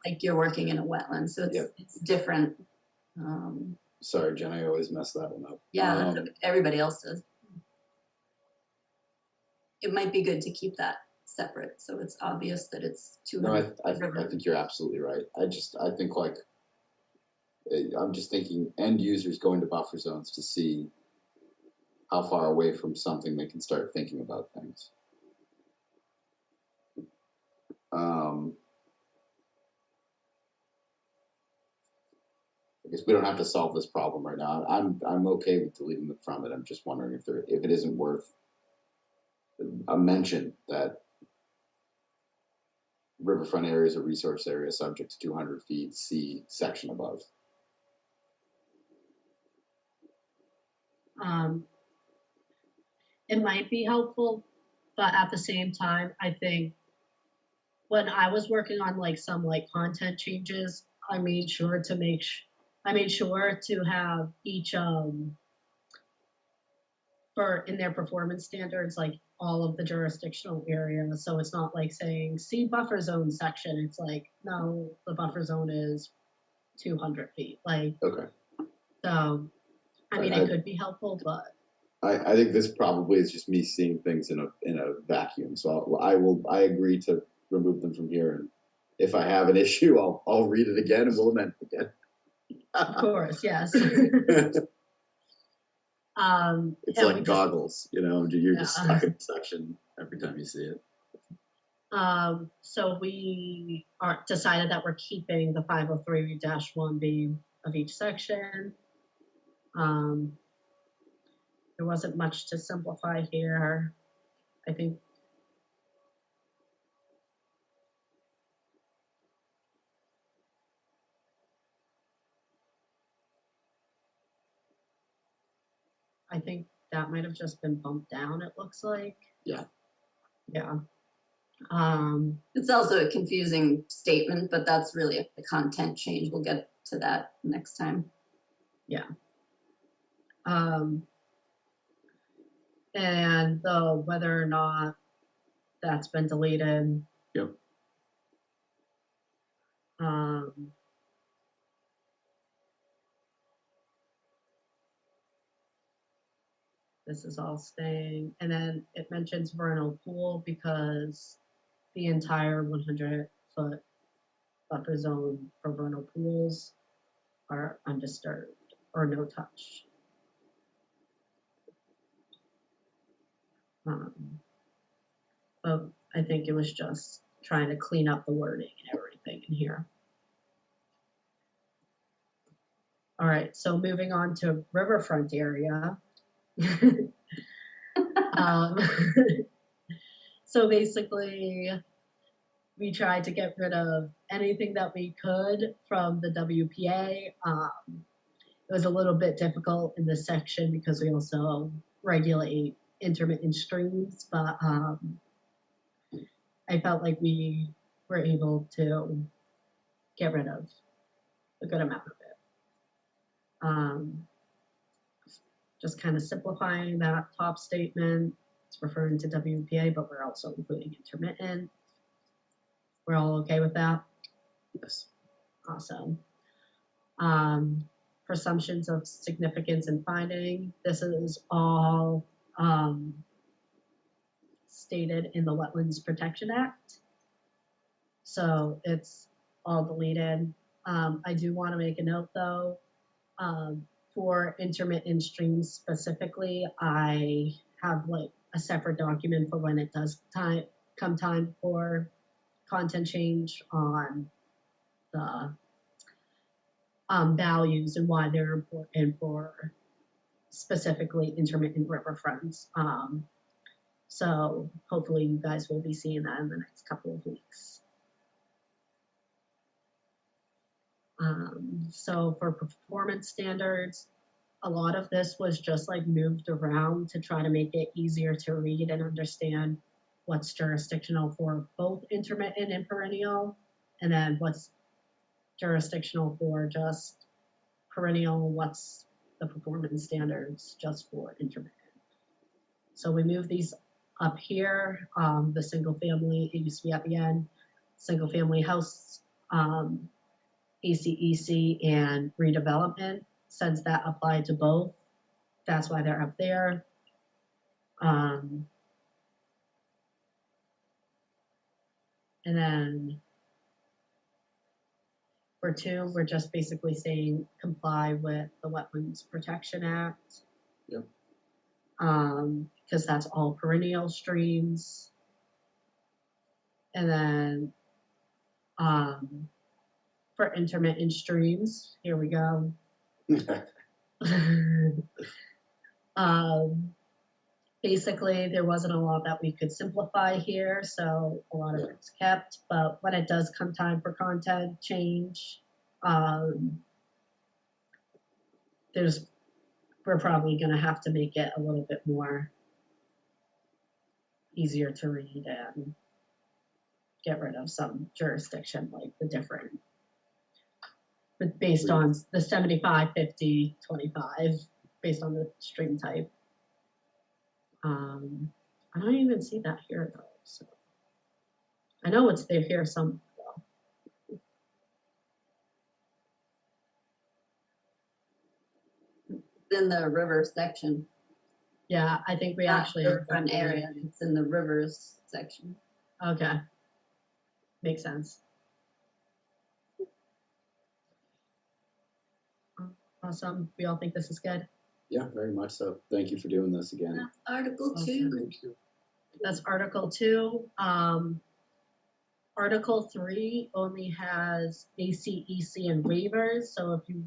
like you're working in a wetland, so it's different. Sorry, Jen, I always mess that one up. Yeah, everybody else does. It might be good to keep that separate, so it's obvious that it's 200. No, I think you're absolutely right. I think like, I'm just thinking end users go into buffer zones to see how far away from something they can start thinking about things. I guess we don't have to solve this problem right now. I'm okay with deleting them from it. I'm just wondering if it isn't worth a mention that riverfront area is a resource area subject to 200 feet, see section above. It might be helpful, but at the same time, I think when I was working on like some like content changes, I made sure to have each for in their performance standards, like all of the jurisdictional areas. So it's not like saying see buffer zone section. It's like, no, the buffer zone is 200 feet. Like, okay. So I mean, it could be helpful, but I think this probably is just me seeing things in a vacuum. So I agree to remove them from here, and if I have an issue, I'll read it again and we'll amend it again. Of course, yes. It's like goggles, you're just stuck in a section every time you see it. So we decided that we're keeping the 503-1B of each section. There wasn't much to simplify here. I think that might have just been bumped down, it looks like. Yeah. Yeah. It's also a confusing statement, but that's really a content change. We'll get to that next time. Yeah. And whether or not that's been deleted. Yep. This is all staying. And then it mentions vernal pool because the entire 100 5-foot buffer zone for vernal pools are undisturbed or no touch. But I think it was just trying to clean up the wording and everything in here. All right, so moving on to riverfront area. So basically, we tried to get rid of anything that we could from the WPA. It was a little bit difficult in this section because we also regulate intermittent streams, but I felt like we were able to get rid of a good amount of it. Just kind of simplifying that top statement. It's referring to WPA, but we're also including intermittent. We're all okay with that? Yes. Awesome. Presumptions of significance and finding. This is all stated in the Wetlands Protection Act. So it's all deleted. I do want to make a note though, for intermittent streams specifically, I have like a separate document for when it does come time for content change on the values and why they're important for specifically intermittent riverfronts. So hopefully you guys will be seeing that in the next couple of weeks. So for performance standards, a lot of this was just like moved around to try to make it easier to read and understand what's jurisdictional for both intermittent and perennial, and then what's jurisdictional for just perennial, what's the performance standards just for intermittent. So we move these up here, the single family, it used to be at the end, single family house, ACEC and redevelopment, since that applied to both, that's why they're up there. And then for 2, we're just basically saying comply with the Wetlands Protection Act. Yep. Because that's all perennial streams. And then for intermittent streams, here we go. Basically, there wasn't a lot that we could simplify here, so a lot of it's kept. But when it does come time for content change, we're probably going to have to make it a little bit more easier to read and get rid of some jurisdiction, like the different, but based on the 75, 50, 25, based on the stream type. I don't even see that here though, so I know it's there here somewhere though. In the river section. Yeah, I think we Not actually the front area. It's in the rivers section. Okay, makes sense. Awesome. We all think this is good. Yeah, very much so. Thank you for doing this again. That's Article Okay. 2. Thank you. That's Article 2. Article 3 only has ACEC and waivers. So if we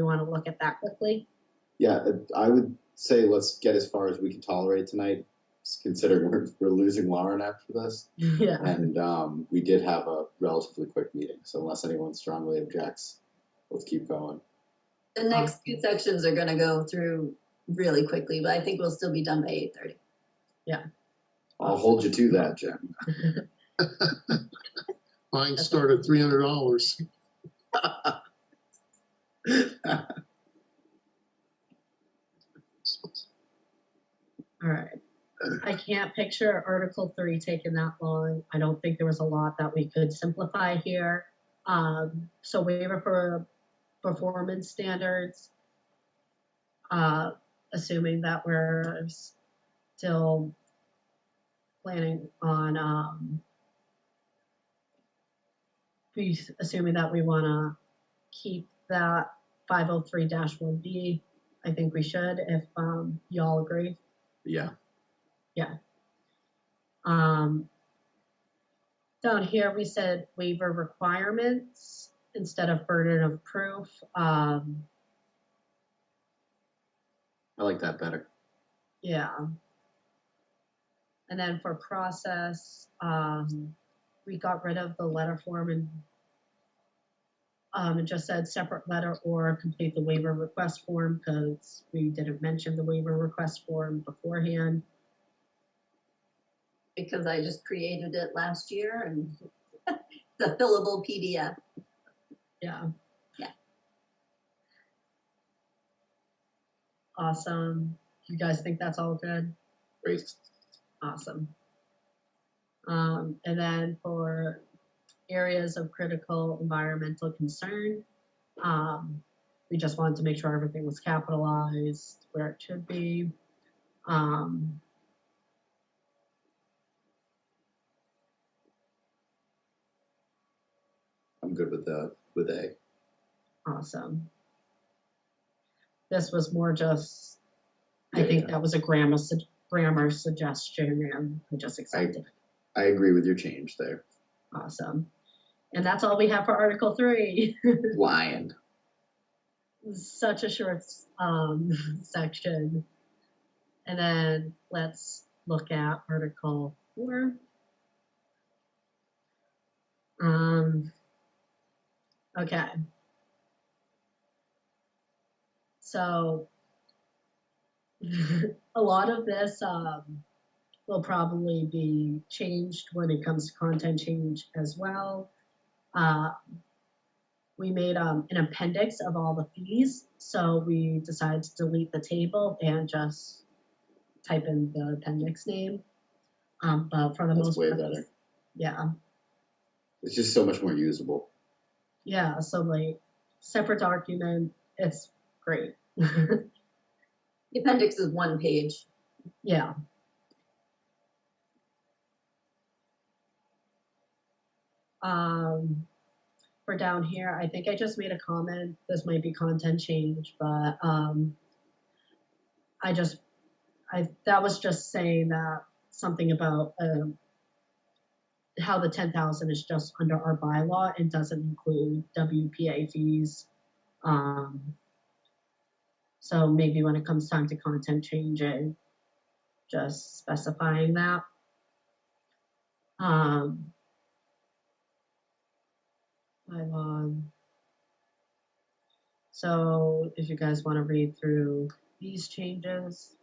wanna look at that quickly. Yeah, I would say let's get as far as we can tolerate tonight, considering we're losing Lauren after this. Yeah. And we did have a relatively quick meeting, so unless anyone strongly objects, let's keep going. The next 2 sections are going to go through really quickly, but I think we'll still be done by 8:30. Yeah. I'll hold you to that, Jen. Mine start at $300. All right. I can't picture Article 3 taking that long. I don't think there was a lot that we could simplify here. So waiver for performance standards, assuming that we're still planning on assuming that we want to keep that 503-1B, I think we should, if y'all agree. Yeah. Yeah. Down here we said waiver requirements instead of burden of proof. I like that better. Yeah. And then for process, we got rid of the letter form and it just said separate letter or complete the waiver request form because we didn't mention the waiver request form beforehand. Because I just created it last year and the fillable PDF. Yeah. Yeah. Awesome. You guys think that's all good? Great. Awesome. And then for areas of critical environmental concern, we just wanted to make sure everything was capitalized where it should be. I'm good with A. Awesome. This was more just, I think that was a grammar suggestion and I just accepted it. I agree with your change there. Awesome. And that's all we have for Article 3. Lion. Such a short section. And then let's look at Article 4. Okay. So a lot of this will probably be changed when it comes to content change as well. We made an appendix of all the fees, so we decided to delete the table and just type in the appendix name. But for the That's most way part, better. yeah. It's just so much more usable. Yeah, so like separate document, it's great. The appendix is 1 page. Yeah. For down here, I think I just made a comment. This might be content change, but that was just saying that something about how the 10,000 is just under our bylaw and doesn't include WPA fees. So maybe when it comes time to content changing, just specifying that. So if you guys want to read through these changes.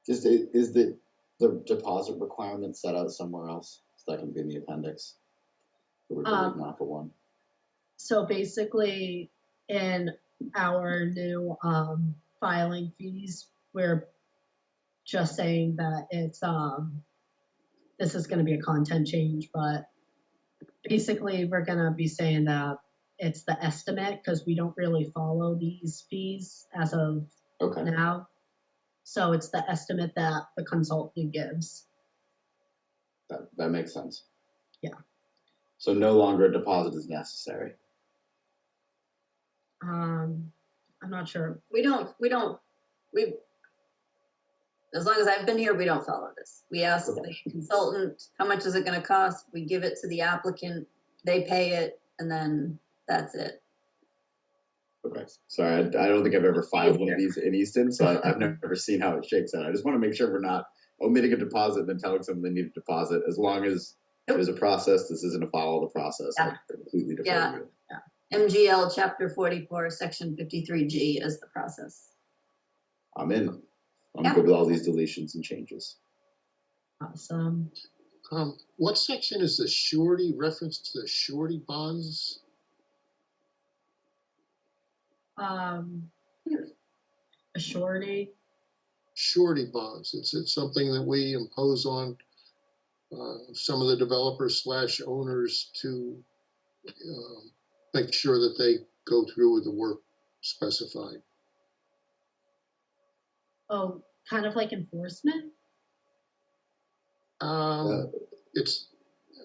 Just is the deposit requirement set out somewhere else? So that can be in the appendix. We're deleting off of one. So basically, in our new filing fees, we're just saying that it's this is going to be a content change, but basically we're going to be saying that it's the estimate because we don't really follow these fees as of now. So it's the estimate that the consultant gives. That makes sense. Yeah. So no longer a deposit is necessary. I'm not sure. We as long as I've been here, we don't follow this. We ask the consultant, how much is it going to cost? We give it to the applicant, they pay it, and then that's it. Okay. Sorry, I don't think I've ever filed one of these in Easton, so I've never seen how it shakes out. I just want to make sure we're not omitting a deposit and then telling someone they need a deposit. As long as there's a process, this isn't a follow the process. Yeah. I completely defer Yeah. to you. Yeah. MGL Chapter 44, Section 53G is the process. I'm in. I'm good with all these deletions and changes. Awesome. What section is the surety reference to the surety bonds? A surety. Surety bonds. It's something that we impose on some of the developers / owners to make sure that they go through with the work specified. Oh, kind of like enforcement? It's,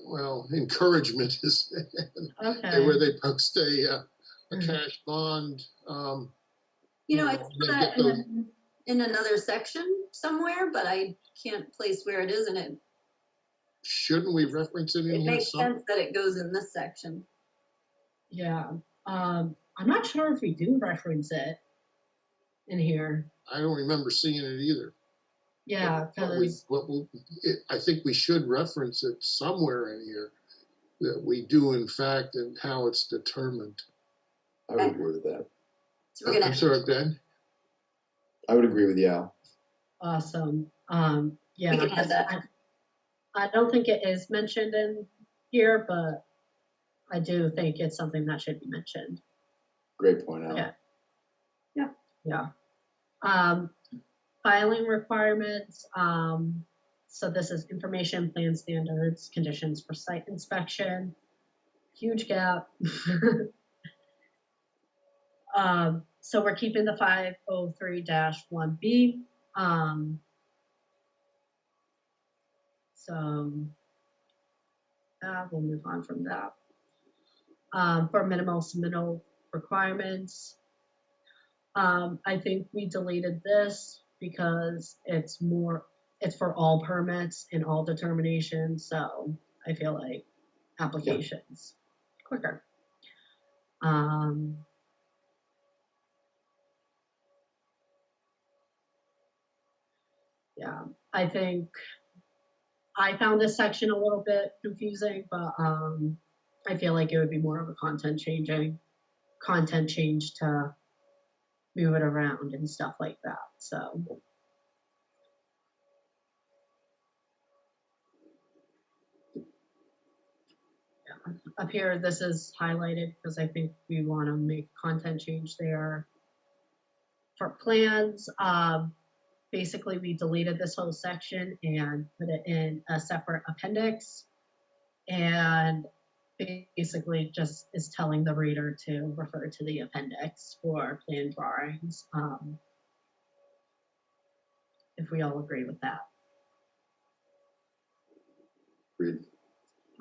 well, encouragement is Okay. where they post a cash bond. You know, I and saw they that get those. in another section somewhere, but I can't place where it is, and Shouldn't we reference it in it here? makes sense that it goes in this section. Yeah. I'm not sure if we do reference it in here. I don't remember seeing it either. Yeah, But I think we should reference it somewhere in here, that we do in fact, and how it's determined. I would agree with that. So we're I'm sorry, Ben? I would agree with you, Al. awesome. Yeah, We can add that. I don't think it is mentioned in here, but I do think it's something that should be mentioned. Great point, Al. Yeah. Yeah. Filing requirements. So this is information, plan standards, conditions for site inspection. Huge gap. So we're keeping the 503-1B. So we'll move on from that. For minimal submittal requirements, I think we deleted this because it's for all permits and all determinations. So I feel like applications quicker. Yeah, I think I found this section a little bit confusing, but I feel like it would be more of a content change to move it around and stuff like that. So yeah. Up here, this is highlighted because I think we want to make content change there. For plans, basically we deleted this whole section and put it in a separate appendix, and basically just is telling the reader to refer to the appendix for plan drawings, if we all agree with that. Agreed.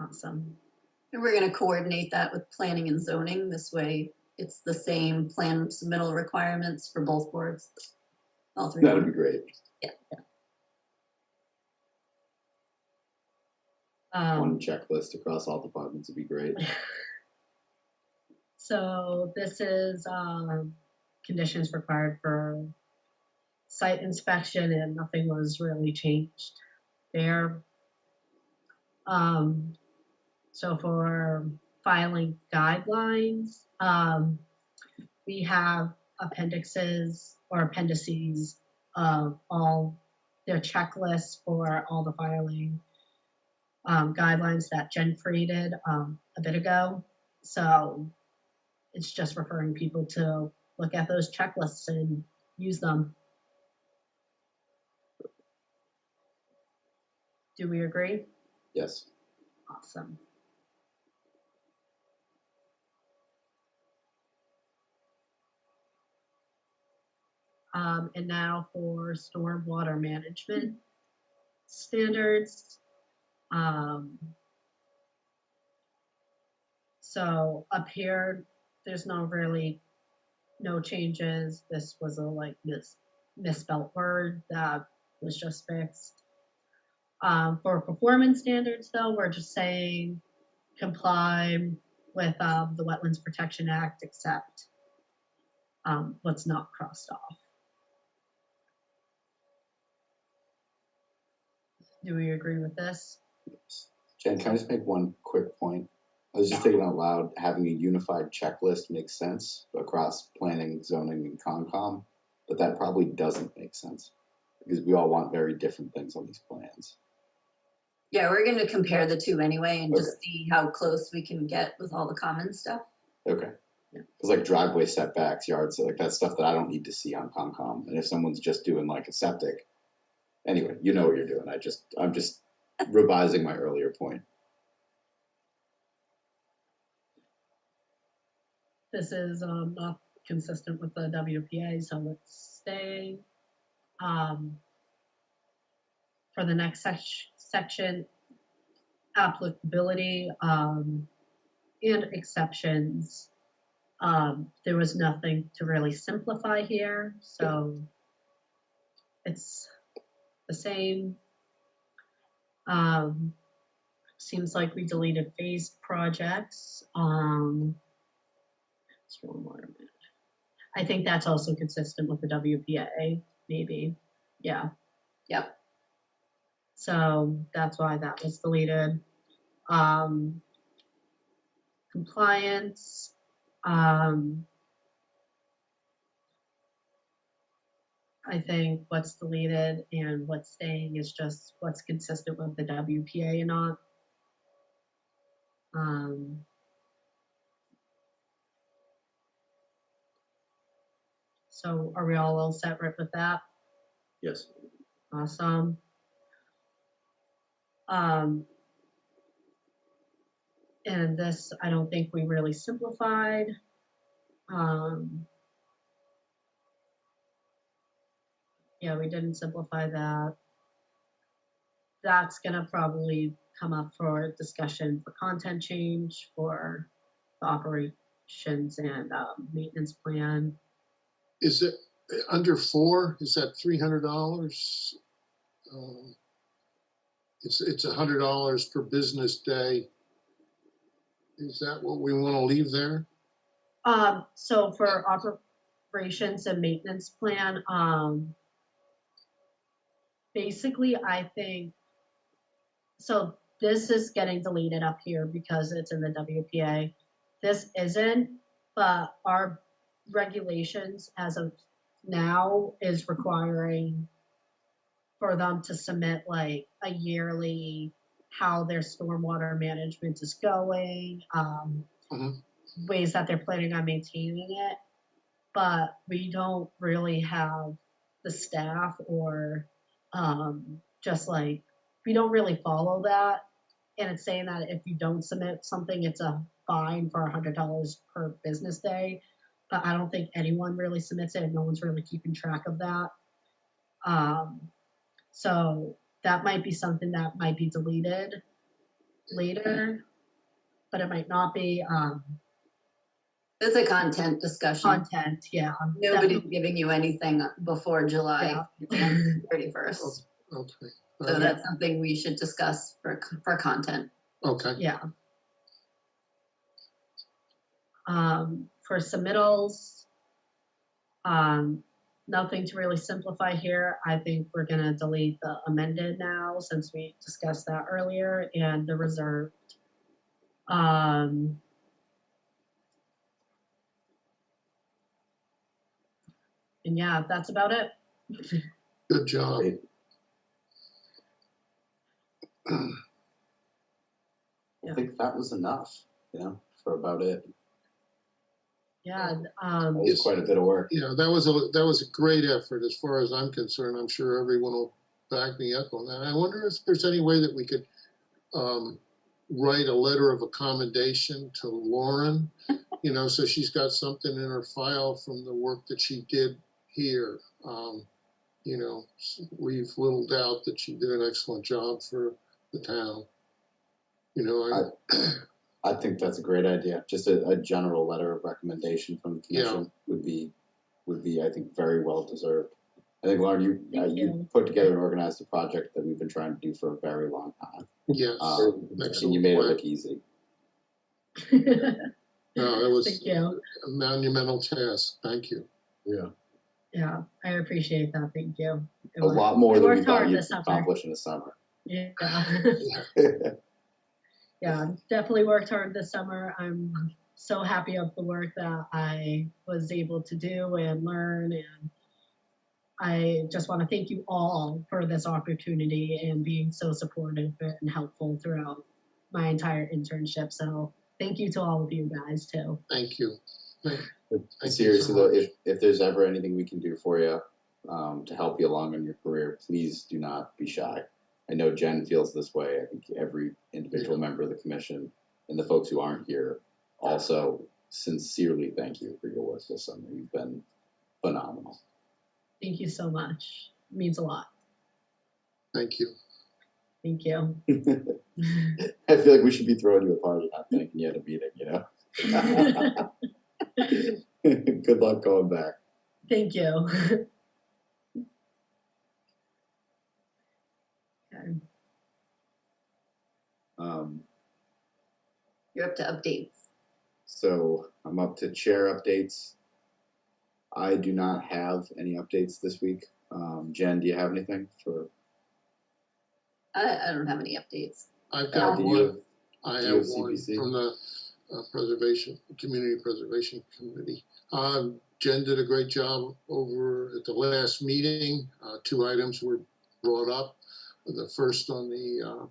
Awesome. And we're going to coordinate that with planning and zoning. This way it's the same plan submittal requirements for both boards. All three. That'd be great. Yeah. One checklist across all departments would be great. So this is conditions required for site inspection, and nothing was really changed there. So for filing guidelines, we have appendices or appendices of all their checklists for all the filing guidelines that Jen created a bit ago. So it's just referring people to look at those checklists and use them. Do we agree? Yes. Awesome. And now for stormwater management standards. So up here, there's no changes. This was a misspelled word that was just fixed. For performance standards, though, we're just saying comply with the Wetlands Protection Act, except what's not crossed off. Do we agree with this? Jen, can I just make one quick point? I was just thinking out loud, having a unified checklist makes sense across planning, zoning, and Concom, but that probably doesn't make sense because we all want very different things on these plans. Yeah, we're going to compare the two anyway and just see how close we can get with all the common stuff. Okay. Because like driveway setbacks, yards, like that's stuff that I don't need to see on Concom. And if someone's just doing like a septic, anyway, you know what you're doing. I'm just revising my earlier point. This is not consistent with the WPA, so let's stay. For the next section, applicability and exceptions. There was nothing to really simplify here, so it's the same. Seems like we deleted phased projects. Stormwater management. I think that's also consistent with the WPA, maybe. Yeah. Yep. So that's why that was deleted. Compliance. I think what's deleted and what's staying is just what's consistent with the WPA and not. So are we all set right with that? Yes. Awesome. And this, I don't think we really simplified. Yeah, we didn't simplify that. That's gonna probably come up for discussion for content change for the operations and maintenance plan. Is it under 4? Is that $300? It's $100 per business day. Is that what we want to leave there? So for operations and maintenance plan, basically I think, so this is getting deleted up here because it's in the WPA. This isn't, but our regulations as of now is requiring for them to submit like a yearly how their stormwater management is going, ways that they're planning on maintaining it. But we don't really have the staff or just like, we don't really follow that. And it's saying that if you don't submit something, it's a fine for $100 per business day. But I don't think anyone really submits it and no one's really keeping track of that. So that might be something that might be deleted later, but it might not be. It's a content discussion. Content, yeah. Nobody's giving you anything before July 31st. Okay. So that's something we should discuss for content. Okay. Yeah. For submittals, nothing to really simplify here. I think we're gonna delete the amended now since we discussed that earlier, and the reserved. And yeah, that's about it. Good job. Great. I think that was enough, for about it. Yeah. That was quite a bit of work. Yeah, that was a great effort as far as I'm concerned. I'm sure everyone will back me up on that. I wonder if there's any way that we could write a letter of accommodation to Lauren, so she's got something in her file from the work that she did here. We've little doubt that she did an excellent job for the town. I think that's a great idea. Just a general letter of recommendation from the commission would be, I think, very well deserved. I think, Lauren, you put together and organized a project that we've been trying to do for a very long time. Yes. And you made it look easy. No, it was Thank you. a monumental task. Thank you. Yeah. Yeah, I appreciate that. Thank you. A lot more than we worked thought hard you'd this summer. accomplish in a summer. Yeah. Yeah, definitely worked hard this summer. I'm so happy of the work that I was able to do and learn. And I just want to thank you all for this opportunity and being so supportive and helpful throughout my entire internship. So thank you to all of you guys too. Thank you. Seriously though, if there's ever anything we can do for you to help you along in your career, please do not be shy. I know Jen feels this way. I think every individual member of the commission and the folks who aren't here also sincerely thank you for your work this summer. You've been phenomenal. Thank you so much. means a lot. Thank you. Thank you. I feel like we should be throwing you a party, not thanking you at a meeting, you know? Good luck going back. Thank you. Okay. You're up to updates. So I'm up to chair updates. I do not have any updates this week. Jen, do you have anything for? I don't have any updates. I've Al, got do you one. have? I do you have have one CPC? from the Community Preservation Committee. Jen did a great job over at the last meeting. 2 items were brought up. The first on the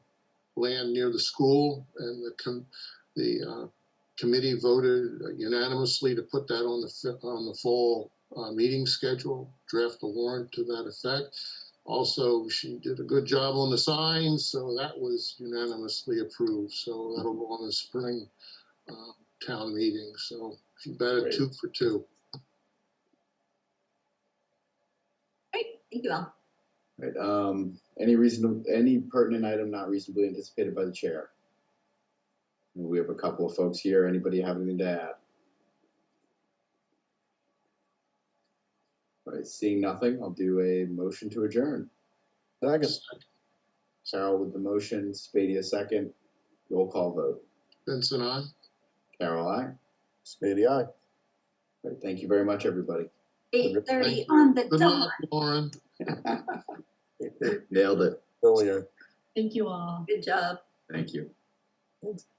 land near the school, and the committee voted unanimously to put that on the fall meeting schedule, draft a warrant to that effect. Also, she did a good job on the signs, so that was unanimously approved. So that'll go on the spring town meeting. So she batted 2 for 2. Great, thank you all. Right. Any pertinent item not reasonably anticipated by the chair? We have a couple of folks here. Anybody have anything to add? All right, seeing nothing, I'll do a motion to adjourn. Second. Carol with the motion, Spady a second. Roll call vote. Vincent, aye. Carol, aye. Spady, aye. All right, thank you very much, everybody. 8:30 on the Good dot. luck, Lauren. Nailed it. Earlier. Thank you all. Good job. Thank you. Thanks.